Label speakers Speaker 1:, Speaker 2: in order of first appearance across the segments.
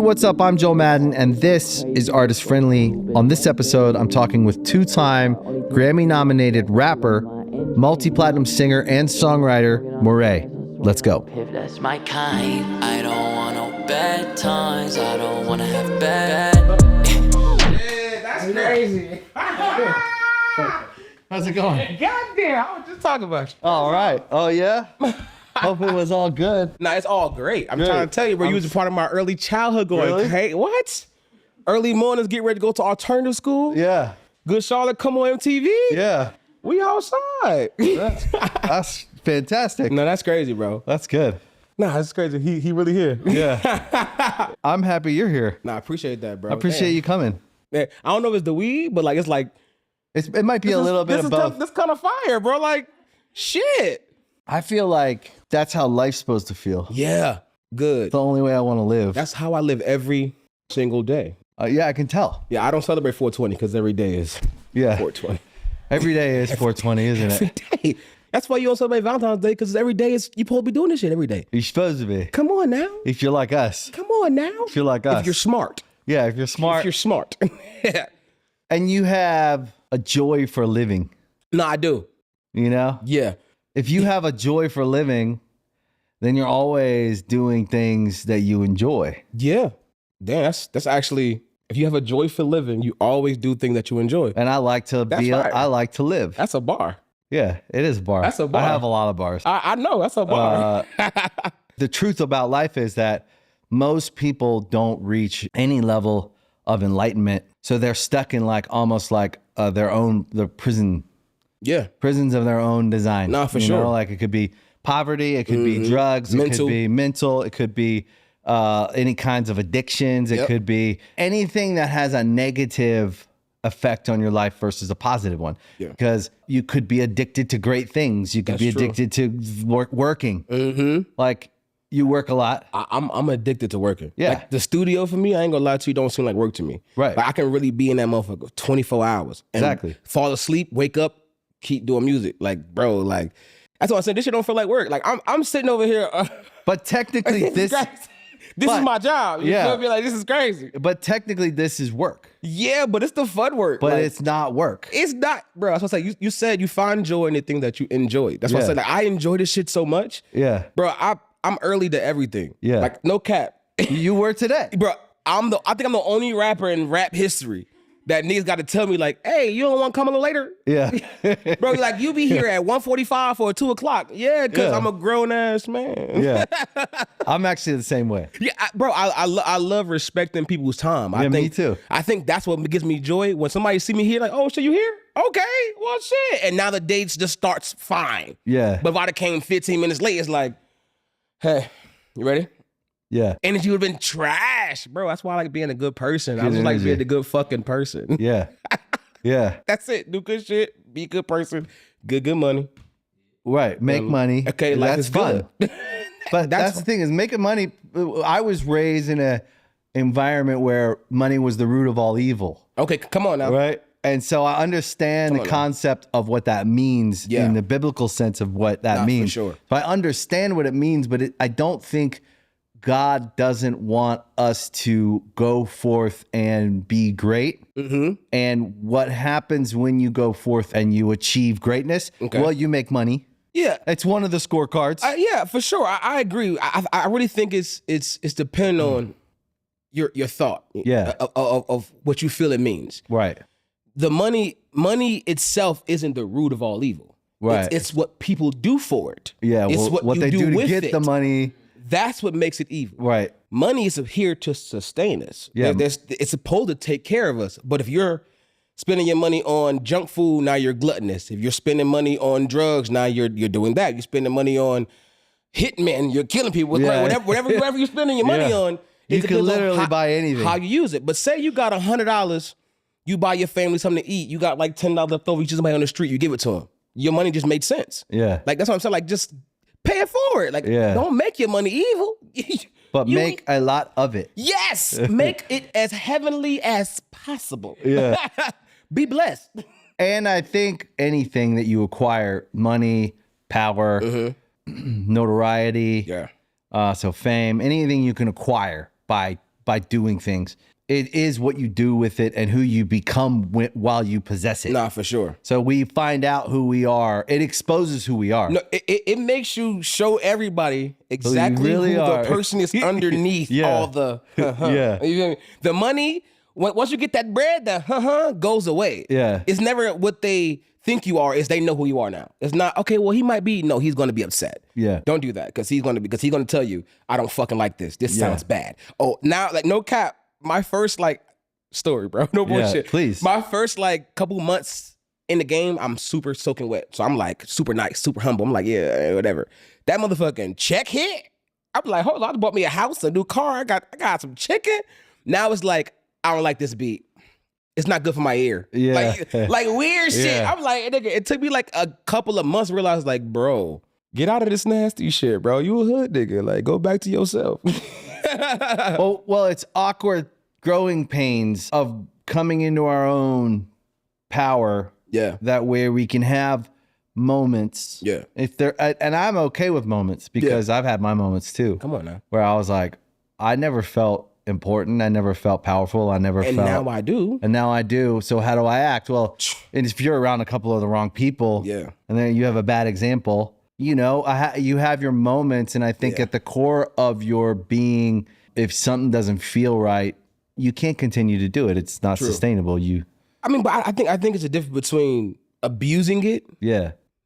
Speaker 1: what's up? I'm Joe Madden, and this is Artist Friendly. On this episode, I'm talking with two-time Grammy-nominated rapper, multi-platinum singer, and songwriter, Morray. Let's go.
Speaker 2: If that's my kind, I don't want no bad times. I don't want to have bad.
Speaker 3: Yeah, that's crazy.
Speaker 1: How's it going?
Speaker 3: Goddamn, I was just talking about you.
Speaker 1: All right. Oh, yeah? Hope it was all good.
Speaker 3: Nah, it's all great. I'm
Speaker 1: Good.
Speaker 3: trying to tell you, bro, you was a part of my early childhood going,
Speaker 1: Really?
Speaker 3: hey, what? Early mornings, get ready to go to alternative school.
Speaker 1: Yeah.
Speaker 3: Good Charlotte, come on MTV.
Speaker 1: Yeah.
Speaker 3: We outside.
Speaker 1: That's fantastic.
Speaker 3: No, that's crazy, bro.
Speaker 1: That's good.
Speaker 3: Nah, that's crazy. He really here.
Speaker 1: Yeah. I'm happy you're here.
Speaker 3: Nah, I appreciate that, bro.
Speaker 1: I appreciate you coming.
Speaker 3: Yeah, I don't know if it's the weed, but like, it's like.
Speaker 1: It might be a little bit of both.
Speaker 3: This kind of fire, bro. Like, shit.
Speaker 1: I feel like that's how life's supposed to feel.
Speaker 3: Yeah, good.
Speaker 1: It's the only way I want to live.
Speaker 3: That's how I live every single day.
Speaker 1: Yeah, I can tell.
Speaker 3: Yeah, I don't celebrate 420 because every day is
Speaker 1: Yeah.
Speaker 3: 420.
Speaker 1: Every day is 420, isn't
Speaker 3: Every
Speaker 1: it?
Speaker 3: day. That's why you don't celebrate Valentine's Day, because every day is you supposed to be doing this shit every day.
Speaker 1: You're supposed to be.
Speaker 3: Come on now.
Speaker 1: If you're like us.
Speaker 3: Come on now.
Speaker 1: If you're like us.
Speaker 3: If you're smart.
Speaker 1: Yeah, if you're smart.
Speaker 3: If you're smart.
Speaker 1: And you have a joy for living,
Speaker 3: No, I do.
Speaker 1: you know?
Speaker 3: Yeah.
Speaker 1: If you have a joy for living, then you're always doing things that you enjoy.
Speaker 3: Yeah. Damn, that's actually, if you have a joy for living, you always do things that you enjoy.
Speaker 1: And I like to
Speaker 3: fire.
Speaker 1: I like to live.
Speaker 3: That's a bar.
Speaker 1: Yeah, it is a bar.
Speaker 3: That's a bar.
Speaker 1: I have a lot of bars.
Speaker 3: I know, that's a bar.
Speaker 1: The truth about life is that most people don't reach any level of enlightenment. So they're stuck in like almost like the prisons of their own design.
Speaker 3: Nah, for
Speaker 1: You
Speaker 3: sure.
Speaker 1: know, like it could be poverty, it could be drugs, it
Speaker 3: Mental.
Speaker 1: could be mental, it could be any kinds of addictions. It
Speaker 3: Yep.
Speaker 1: could be anything that has a negative effect on your life versus a positive one.
Speaker 3: Yeah.
Speaker 1: Because you could be addicted to great things. You could
Speaker 3: That's
Speaker 1: be
Speaker 3: true.
Speaker 1: addicted to working.
Speaker 3: Mm-hmm.
Speaker 1: Like you work a lot.
Speaker 3: I'm addicted to working.
Speaker 1: Yeah.
Speaker 3: Like the studio for me, I ain't gonna lie to you, don't seem like work to me.
Speaker 1: Right.
Speaker 3: Like I can really be in that motherfucker 24 hours. And
Speaker 1: Exactly.
Speaker 3: fall asleep, wake up, keep doing music. Like, bro, like that's what I said. This shit don't feel like work. Like I'm sitting over here.
Speaker 1: But technically
Speaker 3: This
Speaker 1: but-
Speaker 3: is my job. You
Speaker 1: Yeah.
Speaker 3: feel me? Like this is crazy.
Speaker 1: but technically this is work.
Speaker 3: Yeah, but it's the fun work.
Speaker 1: But
Speaker 3: Like,
Speaker 1: it's not work.
Speaker 3: it's not, bro. That's what I say. You said you find joy in the things that you enjoy. That's what I
Speaker 1: Yeah.
Speaker 3: said. Like I enjoy this shit so much.
Speaker 1: Yeah.
Speaker 3: Bro, I'm early to everything.
Speaker 1: Yeah.
Speaker 3: Like no cap.
Speaker 1: You were today.
Speaker 3: Bro, I think I'm the only rapper in rap history that niggas got to tell me like, hey, you don't want to come a little later?
Speaker 1: Yeah.
Speaker 3: Bro, like you be here at 1:45 or 2 o'clock. Yeah, because
Speaker 1: Yeah.
Speaker 3: I'm a grown ass man.
Speaker 1: Yeah. I'm actually the same way.
Speaker 3: Yeah, I love respecting people's time. I
Speaker 1: Yeah, me
Speaker 3: think,
Speaker 1: too.
Speaker 3: I think that's what gives me joy when somebody see me here like, oh, shit, you here? Okay, well, shit. And now the dates just starts fine.
Speaker 1: Yeah.
Speaker 3: But if I'd have came 15 minutes late, it's like, hey, you ready?
Speaker 1: Yeah.
Speaker 3: Energy would have been trash. Bro, that's why I like being a good person. I
Speaker 1: Good
Speaker 3: just like
Speaker 1: energy.
Speaker 3: being a good fucking person.
Speaker 1: Yeah. Yeah.
Speaker 3: That's it. Do good shit. Be a good person. Good money.
Speaker 1: Right. Make money.
Speaker 3: Okay, life
Speaker 1: That's
Speaker 3: is
Speaker 1: fun.
Speaker 3: good.
Speaker 1: But that's the thing is making money. I was raised in a environment where money was the root of all evil.
Speaker 3: Okay, come on now.
Speaker 1: Right. And so I understand
Speaker 3: Come
Speaker 1: the
Speaker 3: on now.
Speaker 1: concept of what that means
Speaker 3: Yeah.
Speaker 1: in the biblical sense of what that
Speaker 3: Nah, for
Speaker 1: means.
Speaker 3: sure.
Speaker 1: So I understand what it means, but I don't think God doesn't want us to go forth and be great.
Speaker 3: Mm-hmm.
Speaker 1: And what happens when you go forth and you achieve greatness?
Speaker 3: Okay.
Speaker 1: Well, you make money.
Speaker 3: Yeah.
Speaker 1: It's one of the scorecards.
Speaker 3: Yeah, for sure. I agree. I really think it's dependent on your thought.
Speaker 1: Yeah.
Speaker 3: Of what you feel it means.
Speaker 1: Right.
Speaker 3: The money itself isn't the root of all evil.
Speaker 1: Right.
Speaker 3: It's what people do for it.
Speaker 1: Yeah.
Speaker 3: It's
Speaker 1: Well, what
Speaker 3: you
Speaker 1: they do to
Speaker 3: with
Speaker 1: get
Speaker 3: it.
Speaker 1: the money.
Speaker 3: That's what makes it evil.
Speaker 1: Right.
Speaker 3: Money is here to sustain us.
Speaker 1: Yeah.
Speaker 3: It's supposed to take care of us. But if you're spending your money on junk food, now you're gluttonous. If you're spending money on drugs, now you're doing that. You're spending money on hitmen, you're killing people.
Speaker 1: Yeah.
Speaker 3: Whatever you're spending your money
Speaker 1: Yeah.
Speaker 3: on,
Speaker 1: You
Speaker 3: it
Speaker 1: can
Speaker 3: depends on
Speaker 1: literally buy anything.
Speaker 3: How you use it. But say you got $100, you buy your family something to eat, you got like $10 left over, you just somebody on the street, you give it to them. Your money just made sense.
Speaker 1: Yeah.
Speaker 3: Like that's what I'm saying. Like just pay it forward. Like
Speaker 1: Yeah.
Speaker 3: don't make your money evil.
Speaker 1: But
Speaker 3: You
Speaker 1: make a lot of it.
Speaker 3: Yes, make it as heavenly as possible.
Speaker 1: Yeah.
Speaker 3: Be blessed.
Speaker 1: And I think anything that you acquire, money, power, notoriety,
Speaker 3: Yeah.
Speaker 1: so fame, anything you can acquire by by doing things. It is what you do with it and who you become while you possess it.
Speaker 3: Nah, for sure.
Speaker 1: So we find out who we are. It exposes who we are.
Speaker 3: No, it makes you show everybody exactly
Speaker 1: really
Speaker 3: who
Speaker 1: are.
Speaker 3: the person is underneath all the
Speaker 1: Yeah.
Speaker 3: You feel me? The money, once you get that bread, the goes away.
Speaker 1: Yeah.
Speaker 3: It's never what they think you are, is they know who you are now. It's not, okay, well, he might be, no, he's going to be upset.
Speaker 1: Yeah.
Speaker 3: Don't do that, because he's going to tell you, I don't fucking like this. This sounds bad. Oh, now, like, no cap, my first, like, story, bro. No bullshit.
Speaker 1: Please.
Speaker 3: My first, like, couple months in the game, I'm super soaking wet. So I'm, like, super nice, super humble. I'm like, yeah, whatever. That motherfucking check hit. I'm like, hold on, I bought me a house, a new car. I got some chicken. Now it's like, I don't like this beat. It's not good for my ear.
Speaker 1: Yeah.
Speaker 3: Like weird shit.
Speaker 1: Yeah.
Speaker 3: I'm like, nigga, it took me like a couple of months to realize, like, bro, get out of this nasty shit, bro. You a hood nigga. Like, go back to yourself.
Speaker 1: Well, it's awkward growing pains of coming into our own power.
Speaker 3: Yeah.
Speaker 1: That way we can have moments.
Speaker 3: Yeah.
Speaker 1: And I'm okay with moments because I've had my moments too.
Speaker 3: Come on now.
Speaker 1: Where I was like, I never felt important. I never felt powerful. I never felt.
Speaker 3: And now I do.
Speaker 1: And now I do. So how do I act? Well, and if you're around a couple of the wrong people,
Speaker 3: Yeah.
Speaker 1: and then you have a bad example, you know, you have your moments. And I think at the core of your being, if something doesn't feel right, you can't continue to do it. It's not sustainable.
Speaker 3: I mean, but I think it's a difference between abusing it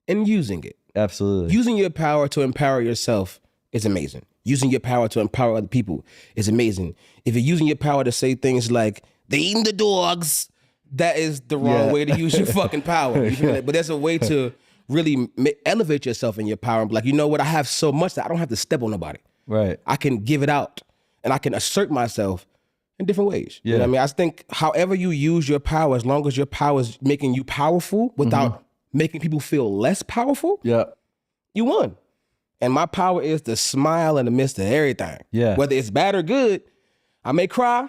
Speaker 3: and using it.
Speaker 1: Absolutely.
Speaker 3: Using your power to empower yourself is amazing. Using your power to empower other people is amazing. If you're using your power to say things like, they eating the dogs, that is the wrong way to use your fucking power. You feel me? But there's a way to really elevate yourself in your power and be like, you know what? I have so much that I don't have to step on nobody.
Speaker 1: Right.
Speaker 3: I can give it out and I can assert myself in different ways. You know what I mean? I think however you use your power, as long as your power is making you powerful without making people feel less powerful, you won. And my power is to smile in the midst of everything. Yeah. Whether it's bad or good, I may cry,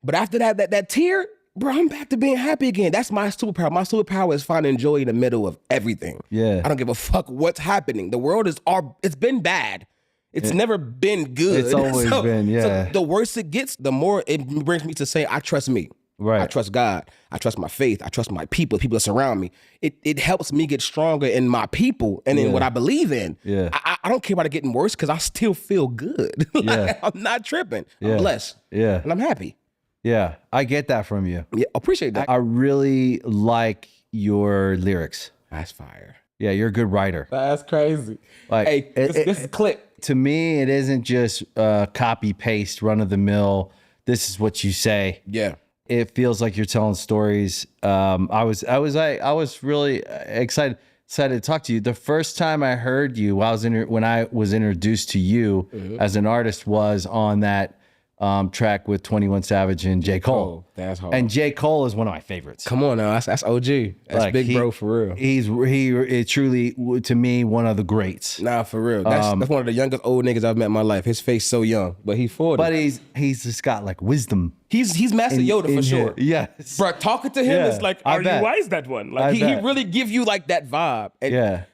Speaker 3: but after that tear, bro, I'm back to being happy again. That's my superpower. My superpower is finding joy in the middle of everything. Yeah. I don't give a fuck what's happening. The world it's been bad. It's never been good.
Speaker 1: It's always been,
Speaker 3: So the worse it gets, the more it brings me to say, I trust me. Right. I trust God. I trust my faith. I trust my people that surround me. It helps me get stronger in my people and in what I believe in. Yeah. I don't care about it getting worse because I still feel good. I'm not tripping. I'm blessed. Yeah. And I'm happy.
Speaker 1: Yeah. I get that from you.
Speaker 3: Yeah. Appreciate that.
Speaker 1: I really like your lyrics.
Speaker 3: That's fire.
Speaker 1: Yeah. You're a good writer.
Speaker 3: That's crazy.
Speaker 1: Like,
Speaker 3: hey, this is clip.
Speaker 1: To me, it isn't just copy paste, run of the mill. This is what you say. Yeah. It feels like you're telling stories. I was really excited to talk to you. The first time I heard you, when I was introduced to you as an artist, was on that track with 21 Savage and J. Cole.
Speaker 3: That's hard.
Speaker 1: And J. Cole is one of my favorites.
Speaker 3: Come on now, that's OG. That's like, big bro for real.
Speaker 1: He truly, to me, one of the greats.
Speaker 3: Nah, for real. That's one of the youngest old niggas I've met in my life. His face so young, but he's 40.
Speaker 1: But he's just got like wisdom.
Speaker 3: He's Master Yoda for sure.
Speaker 1: Yes.
Speaker 3: Bro, talking to him is like, are you wise that one? Like he really give you like that vibe. And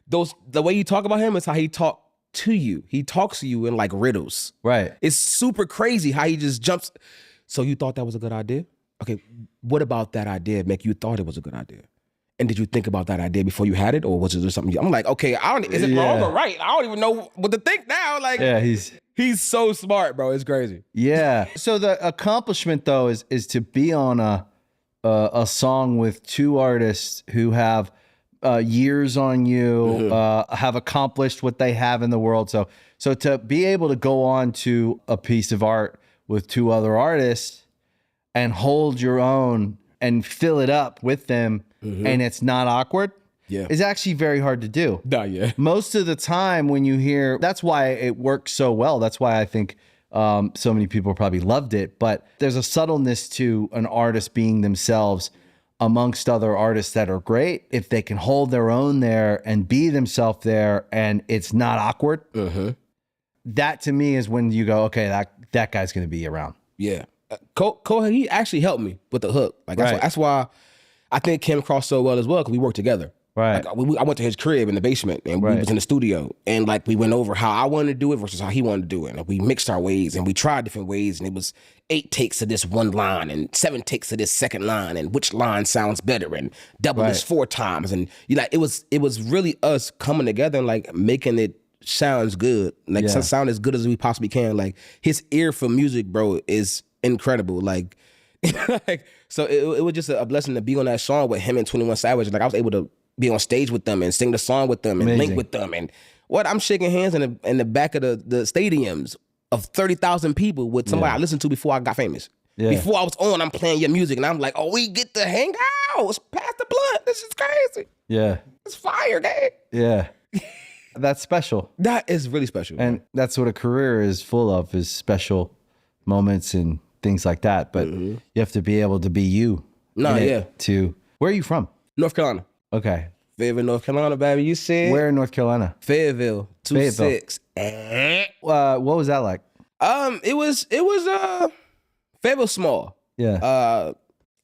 Speaker 3: the way you talk about him is how he talk to you. He talks to you in like riddles. Right. It's super crazy how he just jumps. So you thought that was a good idea? Okay, what about that idea make you thought it was a good idea? And did you think about that idea before you had it, or was it just something? I'm like, okay, is it wrong or right? I don't even know what to think now. Like, he's so smart, bro. It's crazy. Yeah. So the accomplishment though is to be on a song with two artists who have years on you, have accomplished what they have in the world. So to be able to go on to a piece of art with two other artists and hold your own and fill it up with them, and it's not awkward, is actually very hard to do. Most of the time when you hear, that's why it works so well. That's why I think so many people probably loved it. But there's a subtleness to an artist being themselves amongst other artists that are great. If they can hold their own there and be themselves there and it's not awkward, that to me is when you go, okay, that guy's going to be around. Yeah. Cole, he actually helped me with the hook. Like that's why I think it came across so well as well, because we worked together.
Speaker 1: Right.
Speaker 3: Like, I went to his crib in the basement and we was in the studio and like we went over how I wanted to do it versus how he wanted to do it. And we mixed our ways and we tried different ways and it was 8 takes of this one line and 7 takes of this second line and which line sounds better and double this 4 times. And you like it was really us coming together and like making it sounds good. Like sound as good as we possibly can. Like his ear for music, bro, is incredible. Like, so it was just a blessing to be on that song with him and 21 Savage. Like I was able to be on stage with them and sing the song with them and link with them. And I'm shaking hands in the back of the stadiums of 30,000 people with somebody I listened to before I got famous. Yeah. Before I was on, I'm playing your music and I'm like, oh, we get to hang out. It's past the blunt. This is crazy.
Speaker 1: Yeah.
Speaker 3: It's fire, gang. Yeah.
Speaker 1: That's special.
Speaker 3: That is really special.
Speaker 1: And that's what a career is full of, is special moments and things like that. But you have to be able to be you. Where are you from?
Speaker 3: North Carolina.
Speaker 1: Okay.
Speaker 3: Fayetteville, North Carolina, baby. You said?
Speaker 1: Where in North Carolina?
Speaker 3: Fayetteville, 2-6.
Speaker 1: What was that like?
Speaker 3: It was Fayetteville small.
Speaker 1: Yeah.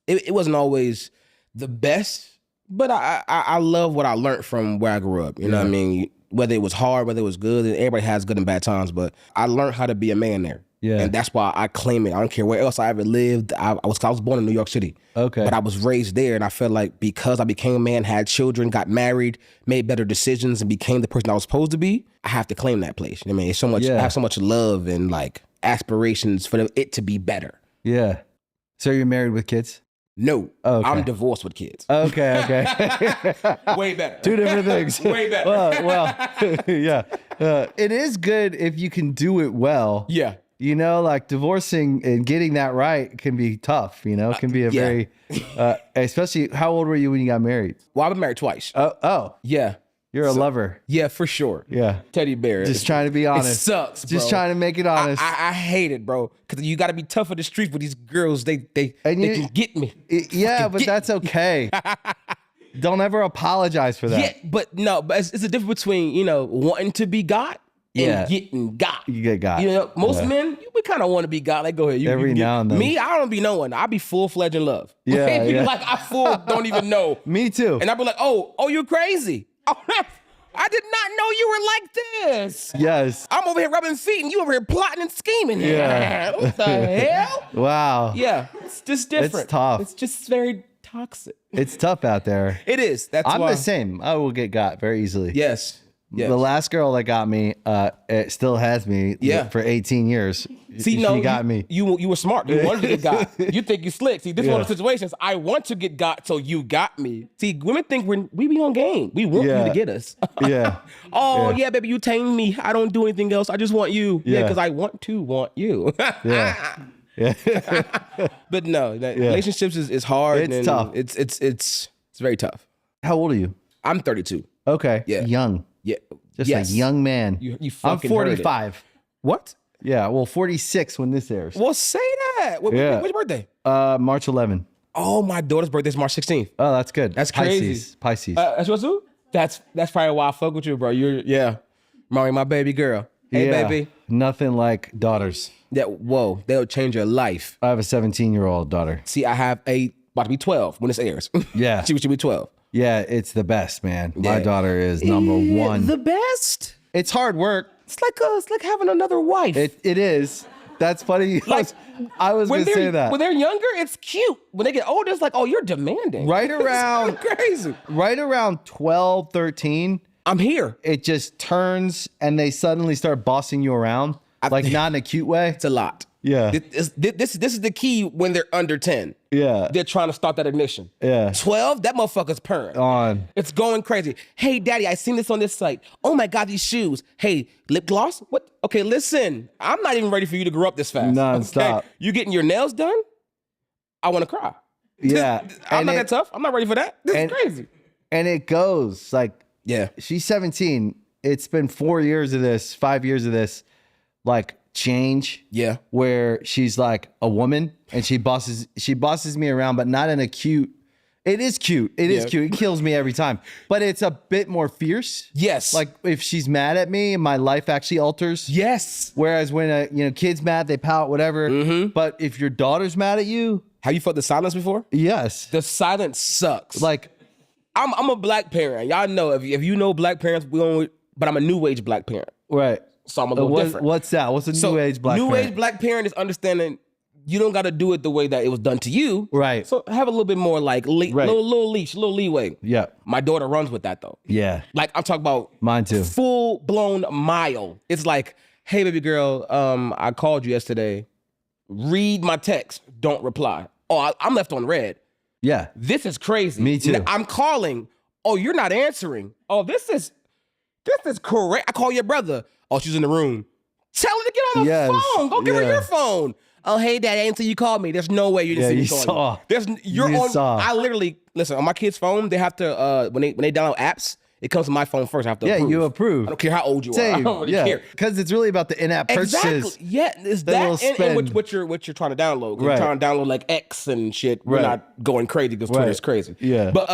Speaker 3: It wasn't always the best, but I love what I learned from where I grew up. You know what I mean? Whether it was hard, whether it was good, everybody has good and bad times, but I learned how to be a man there. Yeah. And that's why I claim it. I don't care where else I ever lived. I was born in New York City.
Speaker 1: Okay.
Speaker 3: But I was raised there and I felt like because I became a man, had children, got married, made better decisions, and became the person I was supposed to be, I have to claim that place. I mean, it's so much I have so much love and like aspirations for it to be better.
Speaker 1: Yeah. So you're married with kids?
Speaker 3: No. Okay. I'm divorced with kids.
Speaker 1: Okay.
Speaker 3: Way better.
Speaker 1: 2 different things.
Speaker 3: Way better.
Speaker 1: Well, yeah. It is good if you can do it well.
Speaker 3: Yeah.
Speaker 1: You know, like divorcing and getting that right can be tough, you know, it can be a very, especially, how old were you when you got married?
Speaker 3: Well, I've been married twice.
Speaker 1: Oh.
Speaker 3: Yeah.
Speaker 1: You're a lover.
Speaker 3: Yeah, for sure.
Speaker 1: Yeah.
Speaker 3: Teddy bear.
Speaker 1: Just trying to be honest.
Speaker 3: It sucks, bro.
Speaker 1: Just trying to make it honest.
Speaker 3: I hate it, bro. Because you got to be tough on the streets with these girls. They can get me.
Speaker 1: But that's okay. Don't ever apologize for that.
Speaker 3: Yeah, but it's a difference between, you know, wanting to be God and getting got.
Speaker 1: You get got.
Speaker 3: You know, most men, we kind of want to be God. Like, go ahead.
Speaker 1: Every now and then.
Speaker 3: Me, I don't be knowing. I be full-fledged in love.
Speaker 1: Yeah.
Speaker 3: Like, I don't even know.
Speaker 1: Me too.
Speaker 3: And I be like, oh, you're crazy. Oh, I did not know you were like this.
Speaker 1: Yes.
Speaker 3: I'm over here rubbing feet and you over here plotting and scheming.
Speaker 1: Yeah.
Speaker 3: What the hell?
Speaker 1: Wow.
Speaker 3: Yeah. It's just different.
Speaker 1: It's tough.
Speaker 3: It's just very toxic.
Speaker 1: It's tough out there.
Speaker 3: It is.
Speaker 1: I'm the same. I will get got very easily.
Speaker 3: Yes.
Speaker 1: The last girl that got me, it still has me for 18 years.
Speaker 3: See,
Speaker 1: she got me.
Speaker 3: You were smart. You wanted to get got. You think you slick. See, this is one of the situations. I want to get got, so you got me. See, women think we be on game. We want you to get us.
Speaker 1: Yeah.
Speaker 3: Yeah, baby, you tame me. I don't do anything else. I just want you. Yeah, because I want you.
Speaker 1: Yeah.
Speaker 3: But no, relationships is hard.
Speaker 1: It's tough.
Speaker 3: It's very tough.
Speaker 1: How old are you?
Speaker 3: I'm 32.
Speaker 1: Okay.
Speaker 3: Yeah.
Speaker 1: Young.
Speaker 3: Yeah.
Speaker 1: Just a young man.
Speaker 3: You
Speaker 1: I'm
Speaker 3: fucking
Speaker 1: 45.
Speaker 3: What?
Speaker 1: Yeah. Well, 46 when this airs.
Speaker 3: Well, say that. What's your birthday?
Speaker 1: March 11.
Speaker 3: Oh, my daughter's birthday is March 16th.
Speaker 1: Oh, that's good.
Speaker 3: That's crazy.
Speaker 1: Pisces.
Speaker 3: That's what's who? That's probably why I fuck with you, bro. Morray, my baby girl. Hey, baby.
Speaker 1: Nothing like daughters.
Speaker 3: They'll change your life.
Speaker 1: I have a 17-year-old daughter.
Speaker 3: See, I have about to be 12 when this airs.
Speaker 1: Yeah.
Speaker 3: She should be 12.
Speaker 1: Yeah, it's the best, man. My daughter is number one.
Speaker 3: The best?
Speaker 1: It's hard work.
Speaker 3: It's like having another wife.
Speaker 1: It is. That's funny. Like, I was going to say that.
Speaker 3: When they're younger, it's cute. When they get older, it's like, oh, you're demanding.
Speaker 1: Right around
Speaker 3: crazy.
Speaker 1: Right around 12, 13.
Speaker 3: I'm here.
Speaker 1: It just turns and they suddenly start bossing you around. Like not in a cute way.
Speaker 3: It's a lot.
Speaker 1: Yeah.
Speaker 3: This is the key when they're under 10.
Speaker 1: Yeah.
Speaker 3: They're trying to start that ignition.
Speaker 1: Yeah.
Speaker 3: 12, that motherfucker's purring.
Speaker 1: On.
Speaker 3: It's going crazy. Hey, daddy, I seen this on this site. Oh my God, these shoes. Hey, lip gloss? What? Okay, listen. I'm not even ready for you to grow up this fast.
Speaker 1: Non-stop.
Speaker 3: Okay? You getting your nails done? I want to cry.
Speaker 1: Yeah.
Speaker 3: I'm not that tough. I'm not ready for that. This is crazy.
Speaker 1: And it goes like, she's 17. It's been 4 years of this, 5 years of this, like, change where she's like a woman and she bosses me around, but not in a cute. It is cute. It is cute. It kills me every time, but it's a bit more fierce.
Speaker 3: Yes.
Speaker 1: Like if she's mad at me, my life actually alters.
Speaker 3: Yes.
Speaker 1: Whereas when a kid's mad, they pout, whatever. Mm-hmm. But if your daughter's mad at you,
Speaker 3: have you felt the silence before?
Speaker 1: Yes.
Speaker 3: The silence sucks.
Speaker 1: Like
Speaker 3: I'm a black parent. Y'all know if you know black parents, but I'm a new age black parent.
Speaker 1: Right.
Speaker 3: So I'm a little different.
Speaker 1: What's that? What's a new age black parent?
Speaker 3: New age black parent is understanding you don't got to do it the way that it was done to you.
Speaker 1: Right.
Speaker 3: So have a little bit more like little leash, little leeway.
Speaker 1: Yeah.
Speaker 3: My daughter runs with that though.
Speaker 1: Yeah.
Speaker 3: Like I'm talking about
Speaker 1: mine too.
Speaker 3: Full blown mile. It's like, hey baby girl, I called you yesterday. Read my text. Don't reply. Oh, I'm left on red.
Speaker 1: Yeah.
Speaker 3: This is crazy.
Speaker 1: Me too.
Speaker 3: I'm calling. Oh, you're not answering. Oh, this is correct. I call your brother. Oh, she's in the room. Tell her to get on the phone. Go give her your phone. Oh, hey, Daddy, until you called me. There's no way you didn't see me calling you. I literally, listen, on my kid's phone, they have to, when they download apps, it comes to my phone first. I have to approve.
Speaker 1: You approve.
Speaker 3: I don't care how old you are. I don't really care.
Speaker 1: Because it's really about the in-app purchases.
Speaker 3: Exactly. Yeah, it's that and what you're trying to download. You're trying to download like X and shit. We're not going crazy because Twitter's crazy.
Speaker 1: Yeah.
Speaker 3: But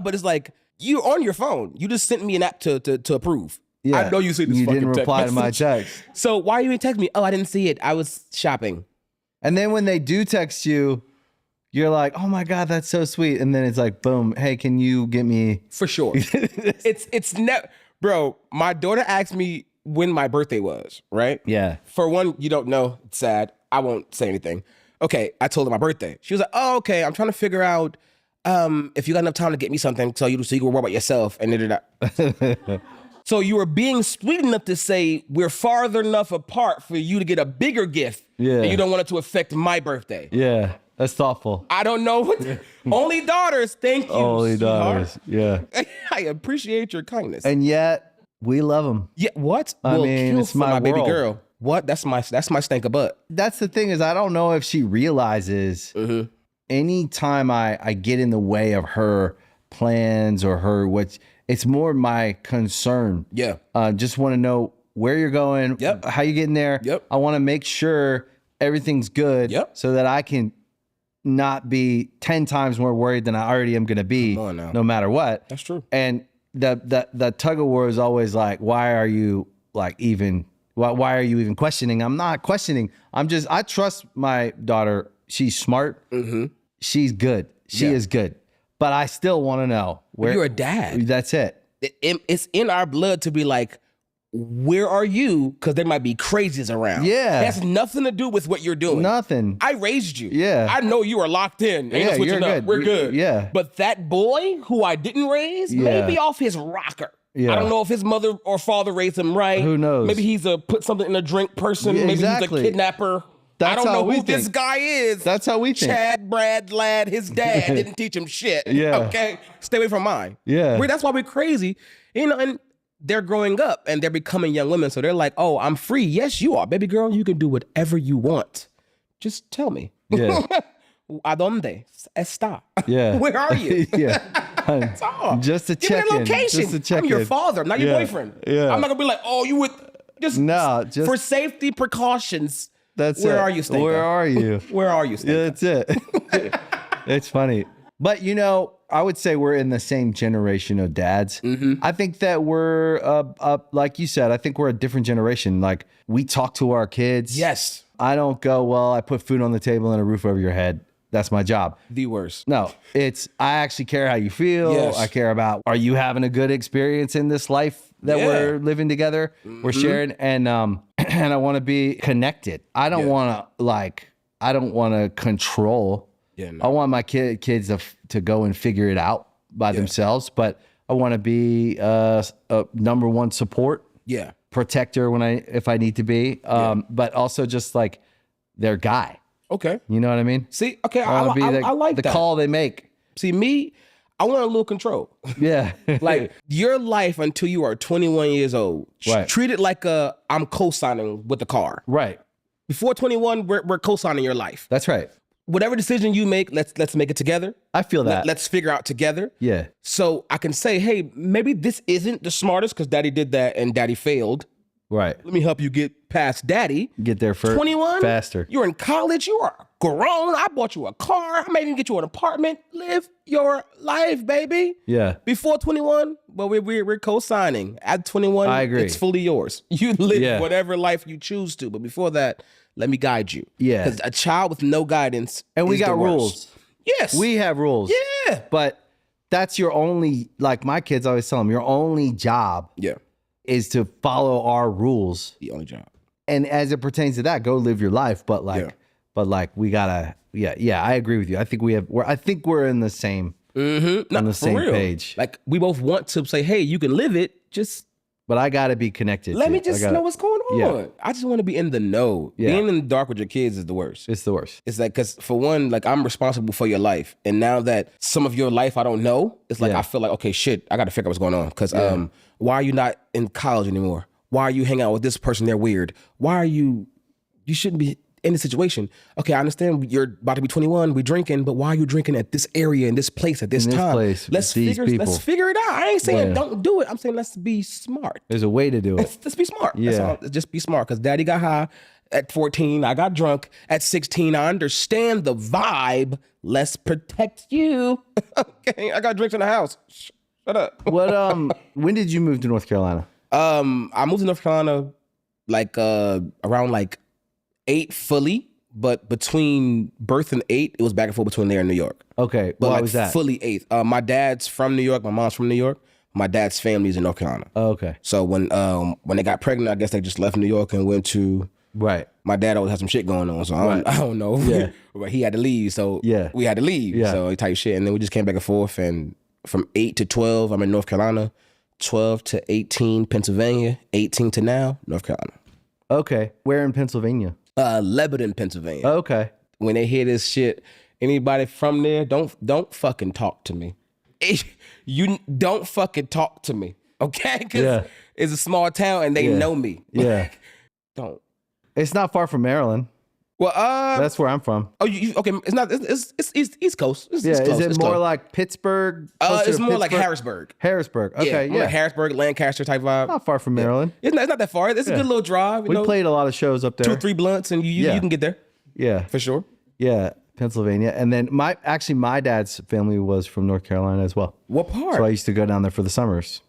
Speaker 3: but it's like, you're on your phone. You just sent me an app to approve. Yeah. I know you see this fucking text.
Speaker 1: You didn't reply to my text.
Speaker 3: So why you didn't text me? Oh, I didn't see it. I was shopping.
Speaker 1: And then when they do text you, you're like, oh my God, that's so sweet. And then it's like, boom, hey, can you get me?
Speaker 3: For sure. it's never, bro, my daughter asked me when my birthday was, right?
Speaker 1: Yeah.
Speaker 3: For one, you don't know, it's sad. I won't say anything. Okay, I told her my birthday. She was like, oh, okay, I'm trying to figure out if you got enough time to get me something so you can worry about yourself. And then so you were being sweet enough to say we're farther enough apart for you to get a bigger gift. Yeah. And you don't want it to affect my birthday.
Speaker 1: Yeah. That's thoughtful.
Speaker 3: I don't know what. Only daughters. Thank you.
Speaker 1: Only daughters. Yeah.
Speaker 3: I appreciate your kindness.
Speaker 1: And yet we love them.
Speaker 3: Yeah. What?
Speaker 1: I mean, it's my
Speaker 3: baby girl. What? That's my stank of butt.
Speaker 1: That's the thing is I don't know if she realizes anytime I get in the way of her plans or her it's more my concern.
Speaker 3: Yeah.
Speaker 1: Just want to know where you're going, how you getting there.
Speaker 3: Yep.
Speaker 1: I want to make sure everything's good so that I can not be 10 times more worried than I already am going to be no matter what.
Speaker 3: That's true.
Speaker 1: And the tug of war is always like, why are you even questioning? I'm not questioning. I trust my daughter. She's smart. Mm-hmm. She's good. She is good. But I still want to know where
Speaker 3: you're a dad.
Speaker 1: That's it.
Speaker 3: It's in our blood to be like, where are you? Because there might be crazies around.
Speaker 1: Yeah.
Speaker 3: It has nothing to do with what you're doing.
Speaker 1: Nothing.
Speaker 3: I raised you.
Speaker 1: Yeah.
Speaker 3: I know you are locked in. Ain't no switching up. We're good.
Speaker 1: Yeah.
Speaker 3: But that boy who I didn't raise may be off his rocker. Yeah. I don't know if his mother or father raised him right.
Speaker 1: Who knows?
Speaker 3: Maybe he's a put something in a drink person.
Speaker 1: Yeah,
Speaker 3: maybe he's a kidnapper. I don't know who this guy is.
Speaker 1: That's how we think.
Speaker 3: Chad, Brad, lad, his dad didn't teach him shit.
Speaker 1: Yeah.
Speaker 3: Okay? Stay away from mine.
Speaker 1: Yeah.
Speaker 3: That's why we're crazy. And they're growing up and they're becoming young women. So they're like, oh, I'm free. Yes, you are. Baby girl, you can do whatever you want. Just tell me.
Speaker 1: Yeah.
Speaker 3: ¿A dónde está?
Speaker 1: Yeah.
Speaker 3: Where are you?
Speaker 1: Yeah.
Speaker 3: That's all.
Speaker 1: Just to check in.
Speaker 3: Location.
Speaker 1: Just to check
Speaker 3: I'm your
Speaker 1: in.
Speaker 3: father, not your boyfriend.
Speaker 1: Yeah.
Speaker 3: I'm not going to be like, oh, you would just for safety precautions. Where are you, Stanko?
Speaker 1: Where are you?
Speaker 3: Where are you, Stanko?
Speaker 1: Yeah, that's it. It's funny. But, I would say we're in the same generation of dads. Mm-hmm. I think that we're, like you said, I think we're a different generation. Like, we talk to our kids.
Speaker 3: Yes.
Speaker 1: I don't go, well, I put food on the table and a roof over your head. That's my job.
Speaker 3: The worst.
Speaker 1: No, I actually care how you feel.
Speaker 3: Yes.
Speaker 1: I care about, are you having a good experience in this life that we're living together? Mm-hmm. We're sharing. And I want to be connected. I don't want to control. Yeah, no. I want my kids to go and figure it out by themselves, but I want to be a number one support. Yeah. Protector if I need to be. But also just like their guy.
Speaker 3: Okay.
Speaker 1: You know what I mean?
Speaker 3: See, okay, I like
Speaker 1: the
Speaker 3: that.
Speaker 1: call they make.
Speaker 3: See, me, I want a little control.
Speaker 1: Yeah.
Speaker 3: Like your life until you are 21 years old. Right. Treat it like I'm co-signing with the car.
Speaker 1: Right.
Speaker 3: Before 21, we're co-signing your life.
Speaker 1: That's right.
Speaker 3: Whatever decision you make, let's make it together.
Speaker 1: I feel that.
Speaker 3: Let's figure out together.
Speaker 1: Yeah.
Speaker 3: So I can say, hey, maybe this isn't the smartest because daddy did that and daddy failed.
Speaker 1: Right.
Speaker 3: Let me help you get past daddy.
Speaker 1: Get there first.
Speaker 3: 21.
Speaker 1: Faster.
Speaker 3: You're in college. You are grown. I bought you a car. I may even get you an apartment. Live your life, baby.
Speaker 1: Yeah.
Speaker 3: Before 21, well, we're co-signing. At 21,
Speaker 1: I agree.
Speaker 3: It's fully yours. You live whatever life you choose to. But before that, let me guide you.
Speaker 1: Yeah.
Speaker 3: Because a child with no guidance
Speaker 1: and we
Speaker 3: is
Speaker 1: got
Speaker 3: the worst.
Speaker 1: rules.
Speaker 3: Yes.
Speaker 1: We have rules.
Speaker 3: Yeah.
Speaker 1: But that's your only, like my kids always tell them, your only job is to follow our rules.
Speaker 3: The only job.
Speaker 1: And as it pertains to that, go live your life. But we gotta, I agree with you. I think we're in the same, on the same page.
Speaker 3: Like we both want to say, hey, you can live it,
Speaker 1: but I gotta be connected.
Speaker 3: Let me just know what's going on.
Speaker 1: Yeah.
Speaker 3: I just want to be in the know.
Speaker 1: Yeah.
Speaker 3: Being in the dark with your kids is the worst.
Speaker 1: It's the worst.
Speaker 3: It's like, because for one, like I'm responsible for your life. And now that some of your life I don't know, it's like I feel like, okay, shit, I got to figure out what's going on. Because why are you not in college anymore? Why are you hanging out with this person? They're weird. Why are you shouldn't be in this situation. Okay, I understand you're about to be 21, we drinking, but why are you drinking at this area, in this place, at this time? Let's figure it out. I ain't saying don't do it. I'm saying let's be smart.
Speaker 1: There's a way to do it.
Speaker 3: Let's be smart. Yeah. That's all. Just be smart, because daddy got high at 14. I got drunk at 16. I understand the vibe. Let's protect you. Okay, I got drinks in the house. Shut up.
Speaker 1: When did you move to North Carolina?
Speaker 3: I moved to North Carolina around 8 fully, but between birth and 8, it was back and forth between there and New York.
Speaker 1: Okay,
Speaker 3: but
Speaker 1: why was that?
Speaker 3: Fully 8. My dad's from New York. My mom's from New York. My dad's family is in North Carolina.
Speaker 1: Oh, okay.
Speaker 3: So when they got pregnant, I guess they just left New York and went to.
Speaker 1: Right.
Speaker 3: My dad always had some shit going on, so I don't know. Yeah. But he had to leave, so we had to leave. Yeah. So type shit, and then we just came back and forth. And from 8 to 12, I'm in North Carolina. 12 to 18, Pennsylvania. 18 to now, North Carolina.
Speaker 1: Okay. Where in Pennsylvania?
Speaker 3: Lebanon, Pennsylvania.
Speaker 1: Okay.
Speaker 3: When they hear this shit, anybody from there, don't fucking talk to me. You don't fucking talk to me, okay? Because it's a small town and they know me.
Speaker 1: Yeah.
Speaker 3: Don't.
Speaker 1: It's not far from Maryland.
Speaker 3: Well,
Speaker 1: that's where I'm from.
Speaker 3: Oh, okay. It's not. It's East Coast. It's close.
Speaker 1: Is it
Speaker 3: it's
Speaker 1: more
Speaker 3: close.
Speaker 1: like Pittsburgh?
Speaker 3: It's more like Harrisburg.
Speaker 1: Harrisburg. Okay,
Speaker 3: Like Harrisburg, Lancaster type vibe.
Speaker 1: Not far from Maryland.
Speaker 3: It's not that far. It's a good little drive.
Speaker 1: We played a lot of shows up there.
Speaker 3: 2 or 3 blunts, and you can get there. Yeah, for sure.
Speaker 1: Yeah, Pennsylvania. And then my dad's family was from North Carolina as well.
Speaker 3: What part?
Speaker 1: So I used to go down there for the summers.